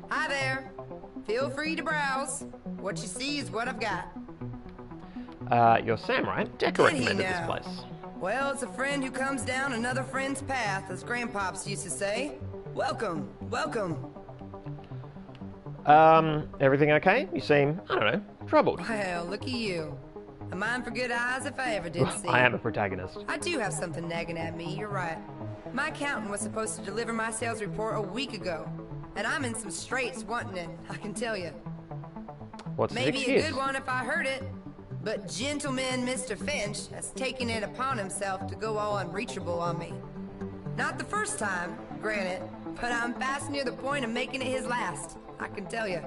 Hi there. Feel free to browse. What you see is what I've got.
You're Sam, right? Decker recommended this place.
Well, it's a friend who comes down another friend's path, as grandpops used to say. Welcome, welcome.
Everything okay? You seem, I don't know, troubled.
Well, look at you. A mind for good eyes if I ever did see.
I am a protagonist.
I do have something nagging at me, you're right. My accountant was supposed to deliver my sales report a week ago, and I'm in some straits wanting it, I can tell you.
What's the excuse?
Maybe a good one if I heard it. But gentleman Mr. Finch has taken it upon himself to go all unreachable on me. Not the first time, granted, but I'm fast near the point of making it his last, I can tell you.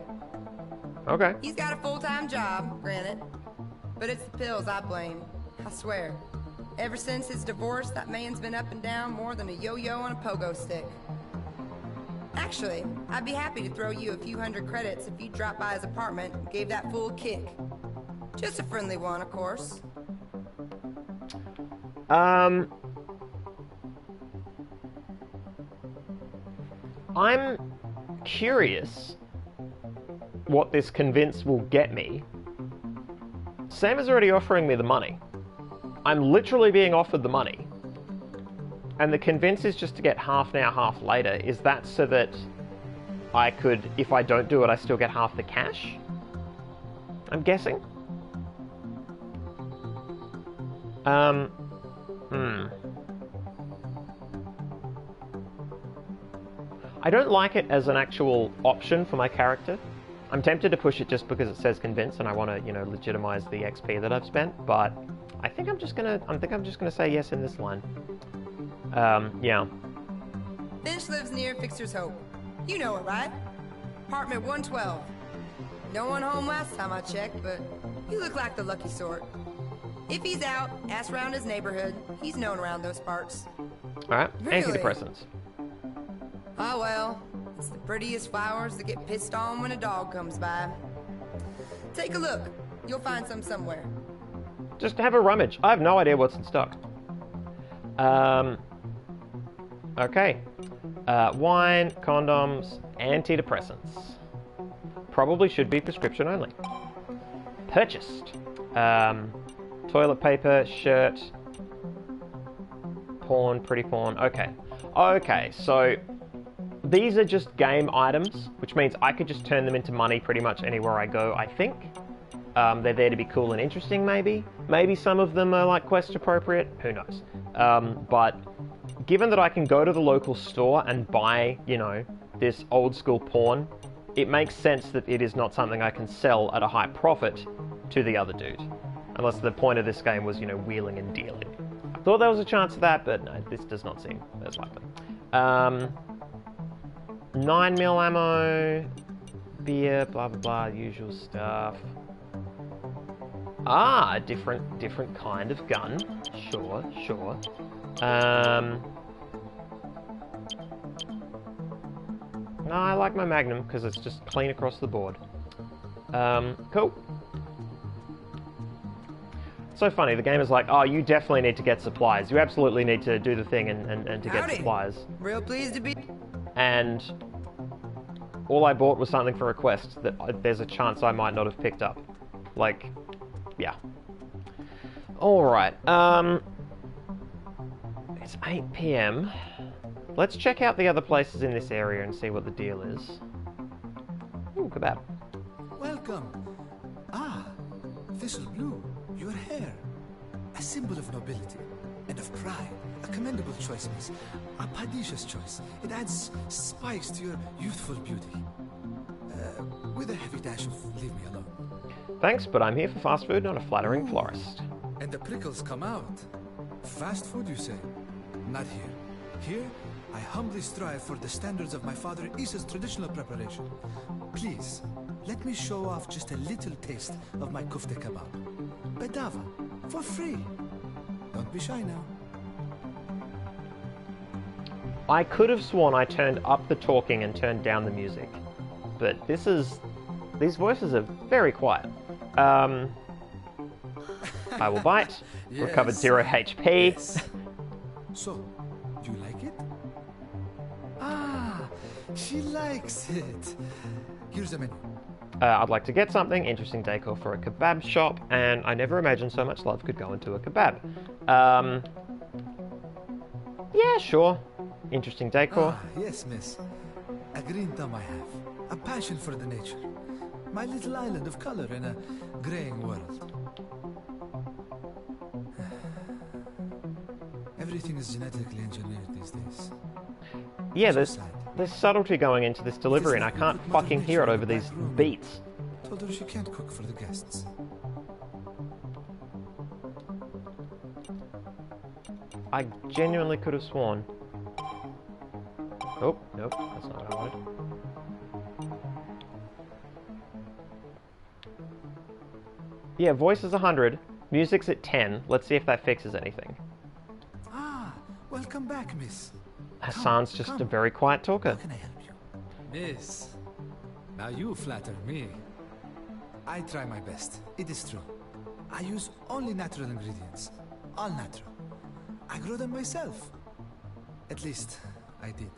Okay.
He's got a full-time job, granted, but it's the pills I blame, I swear. Ever since his divorce, that man's been up and down more than a yo-yo on a pogo stick. Actually, I'd be happy to throw you a few hundred credits if you dropped by his apartment and gave that fool a kick. Just a friendly one, of course.
I'm curious what this convince will get me. Sam is already offering me the money. I'm literally being offered the money. And the convince is just to get half now, half later. Is that so that I could, if I don't do it, I still get half the cash? I'm guessing. I don't like it as an actual option for my character. I'm tempted to push it just because it says convince and I want to, you know, legitimize the XP that I've spent, but I think I'm just gonna say yes in this line. Yeah.
Finch lives near Fixer's Hope. You know it, right? Apartment 112. No one home last time I checked, but you look like the lucky sort. If he's out, ask around his neighborhood. He's known around those parts.
Alright,
Really?
antidepressants.
Oh well, it's the prettiest flowers that get pissed on when a dog comes by. Take a look. You'll find some somewhere.
Just have a rummage. I have no idea what's in stock. Okay. Wine, condoms, antidepressants. Probably should be prescription only. Purchased. Toilet paper, shirt, porn, pretty porn. Okay. Okay, so these are just game items, which means I could just turn them into money pretty much anywhere I go, I think. They're there to be cool and interesting, maybe. Maybe some of them are, like, quest appropriate. Who knows? But given that I can go to the local store and buy, you know, this old school porn, it makes sense that it is not something I can sell at a high profit to the other dude. Unless the point of this game was, you know, wheeling and dealing. Thought there was a chance of that, but no, this does not seem as likely. 9mm ammo, beer, blah blah blah, usual stuff. Ah, a different kind of gun. Sure. No, I like my Magnum because it's just clean across the board. Cool. So funny, the game is like, oh, you definitely need to get supplies. You absolutely need to do the thing and to get supplies.
Real pleased to be...
And all I bought was something for a quest that there's a chance I might not have picked up. Like, yeah. Alright, it's 8 PM. Let's check out the other places in this area and see what the deal is. Ooh, kebab.
Welcome. Ah, Thistle Blue, your hair. A symbol of nobility and of pride. A commendable choice, miss. A padacious choice. It adds spice to your youthful beauty. With a heavy dash of leave me alone.
Thanks, but I'm here for fast food, not a flattering florist.
And the prickles come out. Fast food, you say? Not here. Here, I humbly strive for the standards of my father Isa's traditional preparation. Please, let me show off just a little taste of my kufte kebab. Bedava, for free. Don't be shy now.
I could have sworn I turned up the talking and turned down the music, but these voices are very quiet. I will bite.
Yes.
Recovered 0 HP.
Yes. So, do you like it? Ah, she likes it. Here's the menu.
I'd like to get something, interesting decor for a kebab shop, and I never imagined so much love could go into a kebab. Yeah, sure. Interesting decor.
Ah, yes, miss. A green thumb I have. A passion for the nature. My little island of color in a graying world. Everything is genetically engineered these days.
Yeah,
So
there's
sad.
there's subtlety going into this delivery, and I can't fucking hear it over these beats.
Told her she can't cook for the guests.
I genuinely could have sworn. Oh, nope, that's not what I wanted. Yeah, voice is 100, music's at 10. Let's see if that fixes anything.
Ah, welcome back, miss.
Hassan's just a very quiet talker.
How can I help you? Miss, now you flatter me. I try my best, it is true. I use only natural ingredients. All natural. I grow them myself. At least, I did.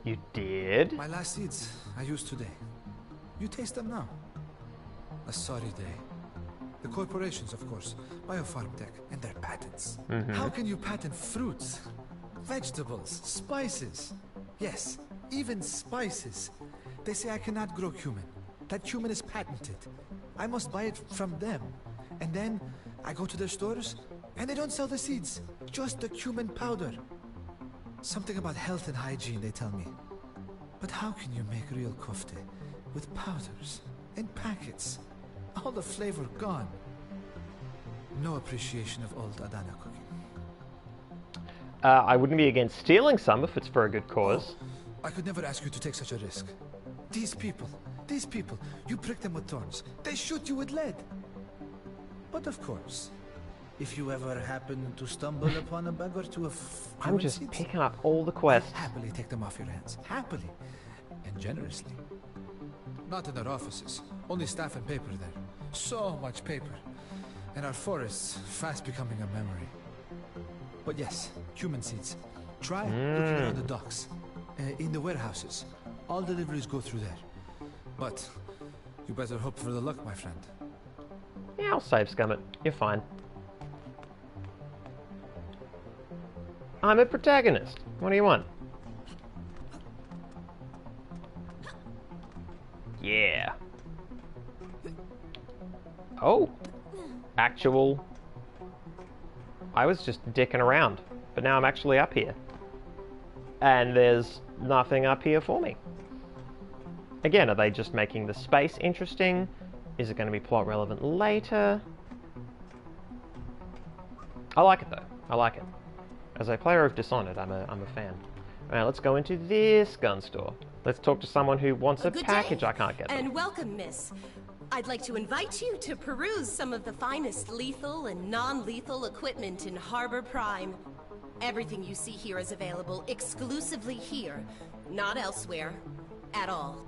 You did?
My last seeds I used today. You taste them now. A sorry day. The corporations, of course, Biopharm Tech, and their patents. How can you patent fruits, vegetables, spices? Yes, even spices. They say I cannot grow cumin. That cumin is patented. I must buy it from them. And then I go to their stores, and they don't sell the seeds, just the cumin powder. Something about health and hygiene, they tell me. But how can you make real kofte with powders and packets? All the flavor gone. No appreciation of old Adana cooking.
I wouldn't be against stealing some if it's for a good cause.
I could never ask you to take such a risk. These people, you prick them with thorns. They shoot you with lead. But of course, if you ever happen to stumble upon a bag or two of
I'm just
seeds,
picking up all the quests.
happily take them off your hands. Happily. And generously. Not in our offices. Only staff and paper there. So much paper. And our forests fast becoming a memory. But yes, cumin seeds. Try looking around the docks. In the warehouses. All deliveries go through there. But you better hope for the luck, my friend.
Yeah, I'll save scum it. You're fine. I'm a protagonist. What do you want? Yeah. Oh. Actual... I was just dicking around, but now I'm actually up here. And there's nothing up here for me. Again, are they just making the space interesting? Is it going to be plot relevant later? I like it though. I like it. As a player of Dishonored, I'm a fan. Alright, let's go into this gun store. Let's talk to someone who wants a
Good
package
day,
I can't get them.
and welcome, miss. I'd like to invite you to peruse some of the finest lethal and non-lethal equipment in Harbor Prime. Everything you see here is available exclusively here, not elsewhere, at all.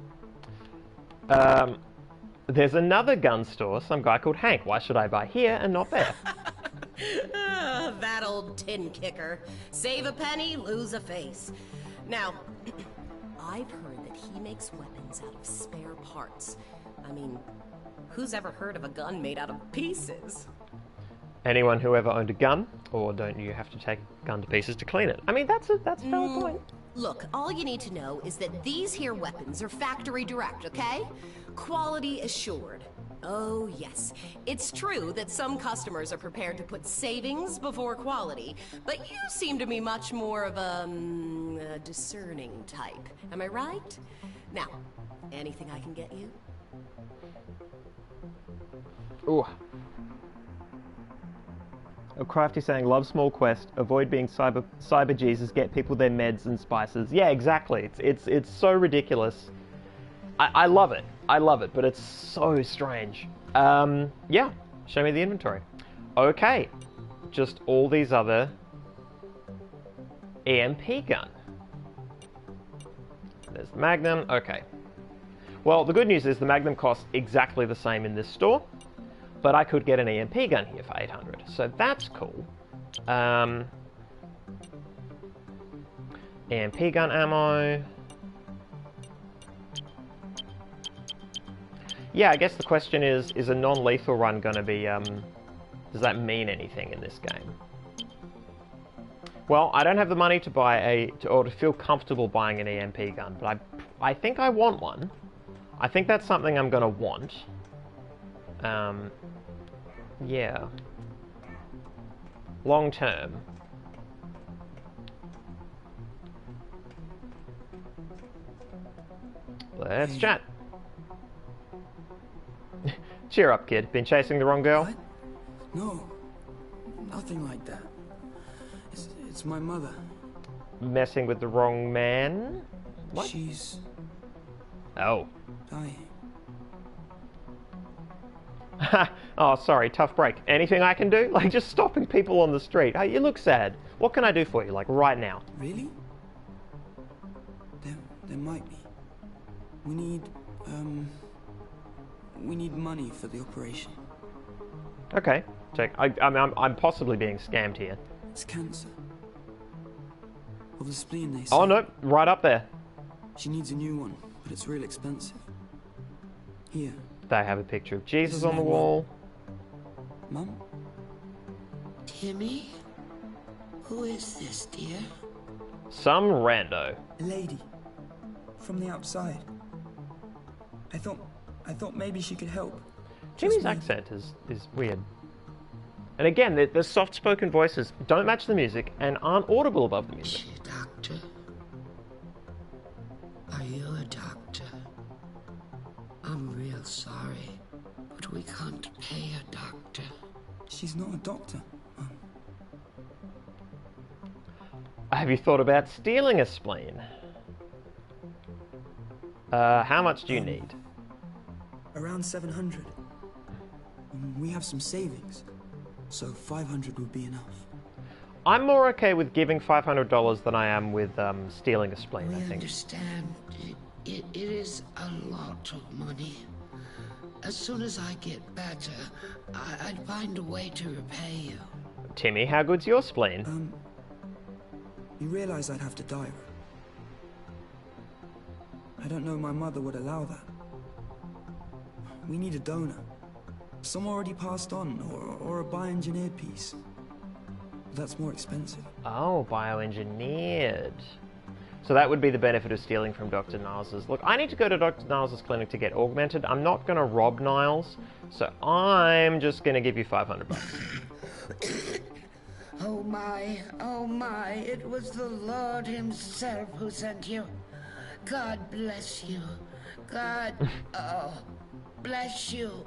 There's another gun store, some guy called Hank. Why should I buy here and not there?
That old tin kicker. Save a penny, lose a face. Now, I've heard that he makes weapons out of spare parts. I mean, who's ever heard of a gun made out of pieces?
Anyone who ever owned a gun, or don't you have to take a gun to pieces to clean it? I mean, that's a valid point.
Look, all you need to know is that these here weapons are factory direct, okay? Quality assured. Oh, yes. It's true that some customers are prepared to put savings before quality, but you seem to be much more of a discerning type. Am I right? Now, anything I can get you?
Ooh. A Crafty saying, love small quest, avoid being cyber Jesus, get people their meds and spices. Yeah, exactly. It's so ridiculous. I love it. I love it, but it's so strange. Yeah, show me the inventory. Okay, just all these other EMP gun. There's the Magnum, okay. Well, the good news is the Magnum costs exactly the same in this store, but I could get an EMP gun here for 800, so that's cool. EMP gun ammo. Yeah, I guess the question is a non-lethal run gonna be, does that mean anything in this game? Well, I don't have the money to buy or to feel comfortable buying an EMP gun, but I think I want one. I think that's something I'm gonna want. Yeah. Long term. Let's chat. Cheer up, kid. Been chasing the wrong girl?
What? No. Nothing like that. It's my mother.
Messing with the wrong man? What?
She's...
Oh.
dying.
Oh, sorry, tough break. Anything I can do? Like, just stopping people on the street. Hey, you look sad. What can I do for you, like, right now?
Really? There might be. We need money for the operation.
Okay, check. I'm possibly being scammed here.
It's cancer. Of the spleen, they say.
Oh, no, right up there.
She needs a new one, but it's real expensive. Here.
They have a picture of Jesus on the wall.
Mum?
Timmy? Who is this, dear?
Some rando.
A lady. From the outside. I thought maybe she could help.
Timmy's accent is weird. And again, the soft-spoken voices don't match the music and aren't audible above the music.
Is she a doctor? Are you a doctor? I'm real sorry, but we can't pay a doctor.
She's not a doctor, Mum.
Have you thought about stealing a spleen? How much do you need?
Around 700. We have some savings, so 500 would be enough.
I'm more okay with giving $500 than I am with stealing a spleen, I think.
Understand. It is a lot of money. As soon as I get better, I'd find a way to repay you.
Timmy, how good's your spleen?
You realize I'd have to die, right? I don't know my mother would allow that. We need a donor. Some already passed on, or a bioengineered piece. That's more expensive.
Oh, bioengineered. So that would be the benefit of stealing from Dr. Niles's. Look, I need to go to Dr. Niles's clinic to get augmented. I'm not going to rob Niles, so I'm just going to give you $500.
Oh my, it was the Lord himself who sent you. God bless you. God, bless you.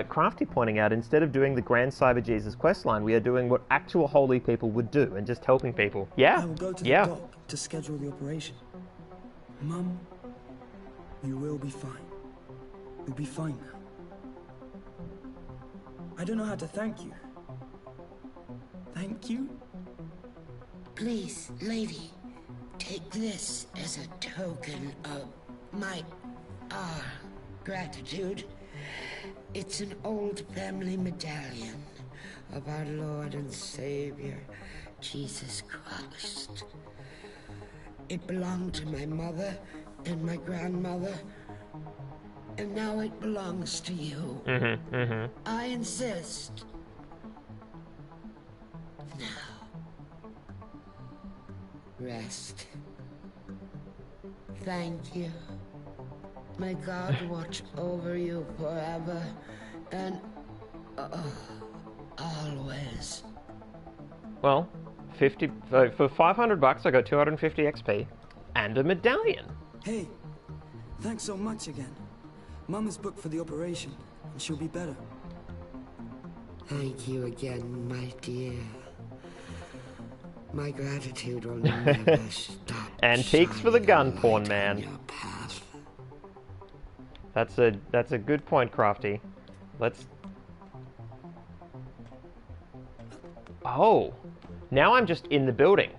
Crafty pointing out, instead of doing the Grand Cyber Jesus questline, we are doing what actual holy people would do and just helping people. Yeah?
I will go to the
yeah.
dock to schedule the operation. Mum, you will be fine. You'll be fine now. I don't know how to thank you. Thank you?
Please, lady, take this as a token of my, gratitude. It's an old family medallion of our Lord and Savior, Jesus Christ. It belonged to my mother and my grandmother, and now it belongs to you. I insist. Now, rest. Thank you. May God watch over you forever and always.
Well, 50 for 500 bucks, I got 250 XP and a medallion.
Hey, thanks so much again. Mum is booked for the operation, and she'll be better.
Thank you again, my dear. My gratitude will never stop.
Antiques for the gun
shining
porn
light
man.
on your path.
That's a good point, Crafty. Let's... Oh, now I'm just in the building.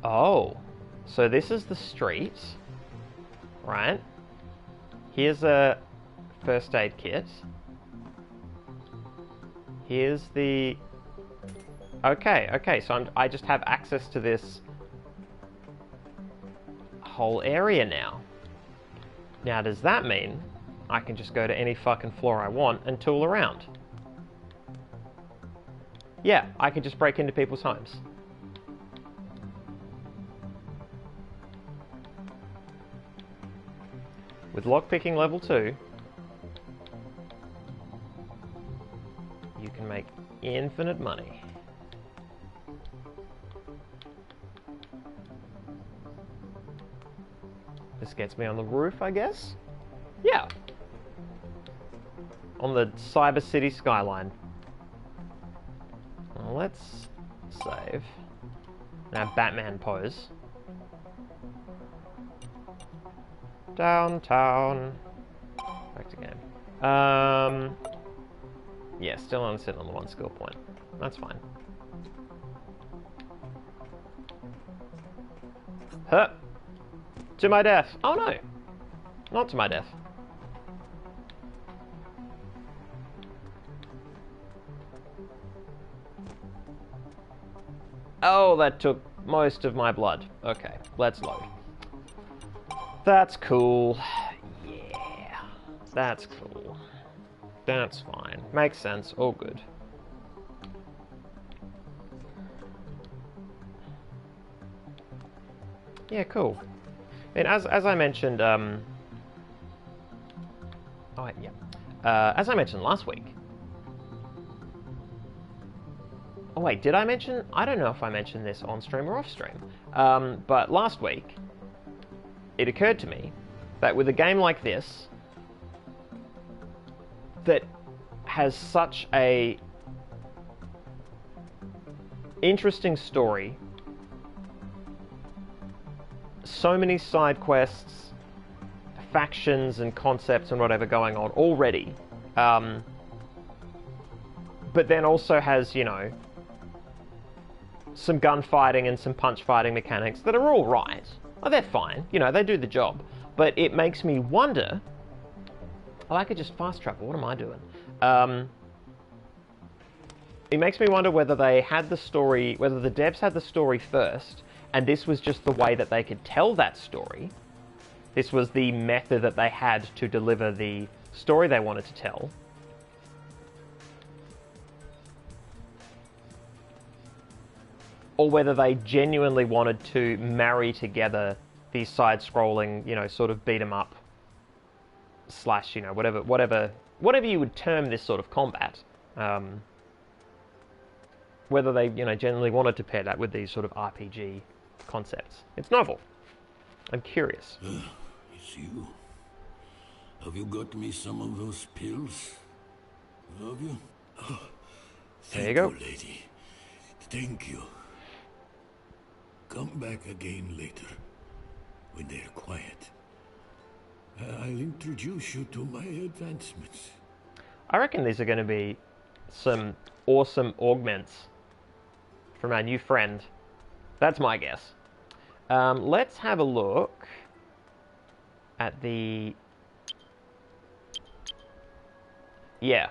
Oh, so this is the street, right? Here's a first aid kit. Here's the... Okay, so I just have access to this whole area now. Now, does that mean I can just go to any fucking floor I want and tool around? Yeah, I can just break into people's homes. With lockpicking level 2, you can make infinite money. This gets me on the roof, I guess? Yeah. On the Cyber City skyline. Well, let's save. Now Batman pose. Downtown. Back to game. Yeah, still only sitting on the 1 skill point. That's fine. Huh. To my death. Oh no. Not to my death. Oh, that took most of my blood. Okay, let's load. That's cool. Yeah. That's cool. That's fine. Makes sense. All good. Yeah, cool. And as I mentioned, oh wait, yeah. As I mentioned last week. Oh wait, did I mention? I don't know if I mentioned this on stream or off stream. But last week, it occurred to me that with a game like this, that has such a interesting story, so many side quests, factions and concepts and whatever going on already, but then also has, you know, some gunfighting and some punch fighting mechanics that are all right. Oh, they're fine, you know, they do the job, but it makes me wonder. Oh, I could just fast travel. What am I doing? It makes me wonder whether they had the story, whether the devs had the story first, and this was just the way that they could tell that story. This was the method that they had to deliver the story they wanted to tell. Or whether they genuinely wanted to marry together these side-scrolling, you know, sort of beat-em-up slash, you know, whatever you would term this sort of combat. Whether they, you know, generally wanted to pair that with these sort of RPG concepts. It's novel. I'm curious.
It's you. Have you got me some of those pills? Have you? Oh,
there you go.
Lady. Thank you. Come back again later, when they're quiet. I'll introduce you to my advancements.
I reckon these are going to be some awesome augments from our new friend. That's my guess. Let's have a look at the... Yeah.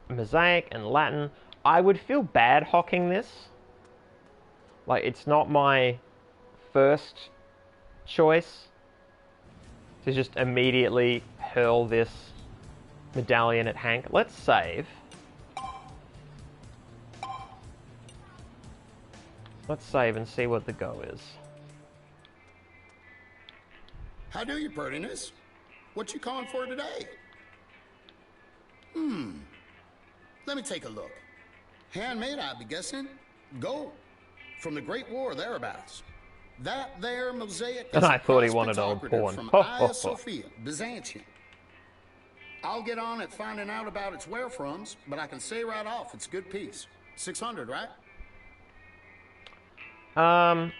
Mosaic and Latin. I would feel bad hocking this. Like, it's not my first choice to just immediately hurl this medallion at Hank. Let's save. Let's save and see what the go is.
How do you, prettiness? What you calling for today? Let me take a look. Handmade, I'd be guessing. Gold. From the Great War thereabouts. That there mosaic is
And I thought he wanted old porn.
From Hagia Sophia, Byzantium. I'll get on at finding out about its wherefroms, but I can say right off it's a good piece. 600, right?
I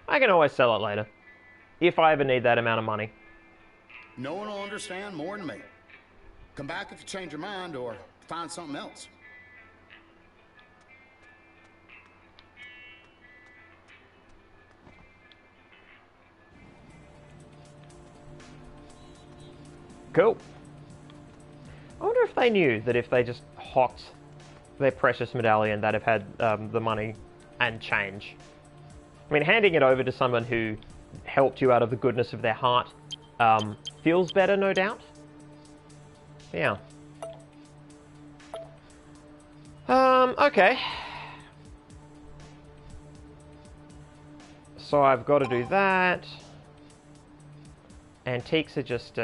can always sell it later. If I ever need that amount of money.
No one will understand more than me. Come back if you change your mind or find something else.
Cool. I wonder if they knew that if they just hocked their precious medallion, they'd have had the money and change. I mean, handing it over to someone who helped you out of the goodness of their heart feels better, no doubt. Yeah. Okay. So I've got to do that. Antiques are just...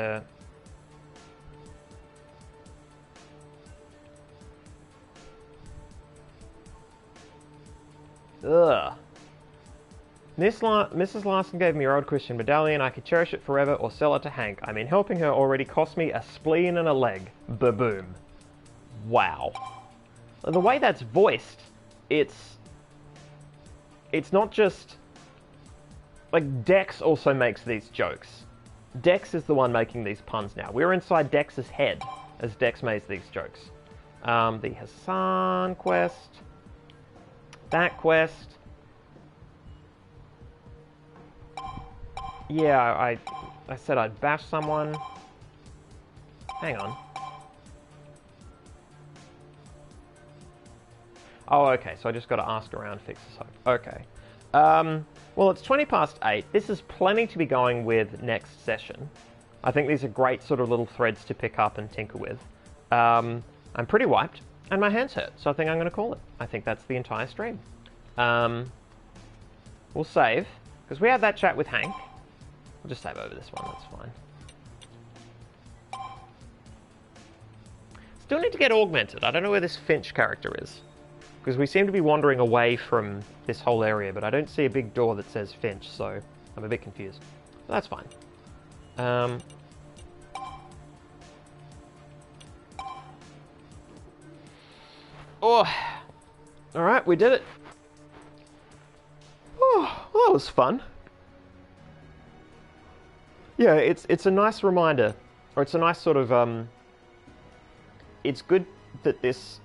Ugh. Mrs. Larson gave me your old Christian medallion. I could cherish it forever or sell it to Hank. I mean, helping her already cost me a spleen and a leg. Ba-boom. Wow. The way that's voiced, it's not just... Like, Dex also makes these jokes. Dex is the one making these puns now. We're inside Dex's head as Dex makes these jokes. The Hassan quest... That quest. Yeah, I said I'd bash someone. Hang on. Oh, okay, so I just got to ask around, fix this up. Okay. Well, it's 20 past 8. This is plenty to be going with next session. I think these are great sort of little threads to pick up and tinker with. I'm pretty wiped. And my hands hurt, so I think I'm going to call it. I think that's the entire stream. We'll save, because we had that chat with Hank. We'll just save over this one, that's fine. Still need to get augmented. I don't know where this Finch character is. Because we seem to be wandering away from this whole area, but I don't see a big door that says Finch, so I'm a bit confused. But that's fine. Oh, alright, we did it. Oh, well, that was fun. Yeah, it's a nice reminder, or it's a nice sort of, it's good that this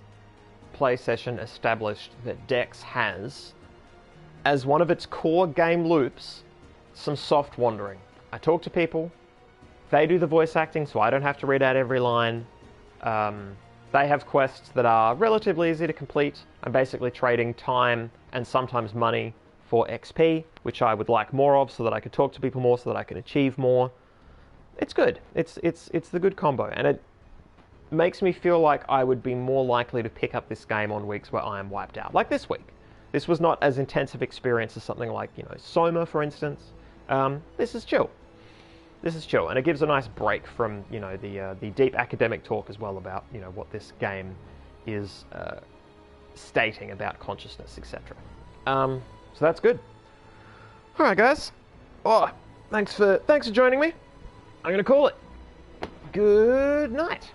play session established that Dex has, as one of its core game loops, some soft wandering. I talk to people, they do the voice acting, so I don't have to read out every line. They have quests that are relatively easy to complete. I'm basically trading time and sometimes money for XP, which I would like more of so that I could talk to people more, so that I can achieve more. It's good. It's the good combo, and it makes me feel like I would be more likely to pick up this game on weeks where I am wiped out. Like this week. This was not as intensive experience as something like, you know, Soma, for instance. This is chill. This is chill, and it gives a nice break from, you know, the deep academic talk as well about, you know, what this game is stating about consciousness, etc. So that's good. All right, guys. Oh, thanks for joining me. I'm gonna call it. Good night.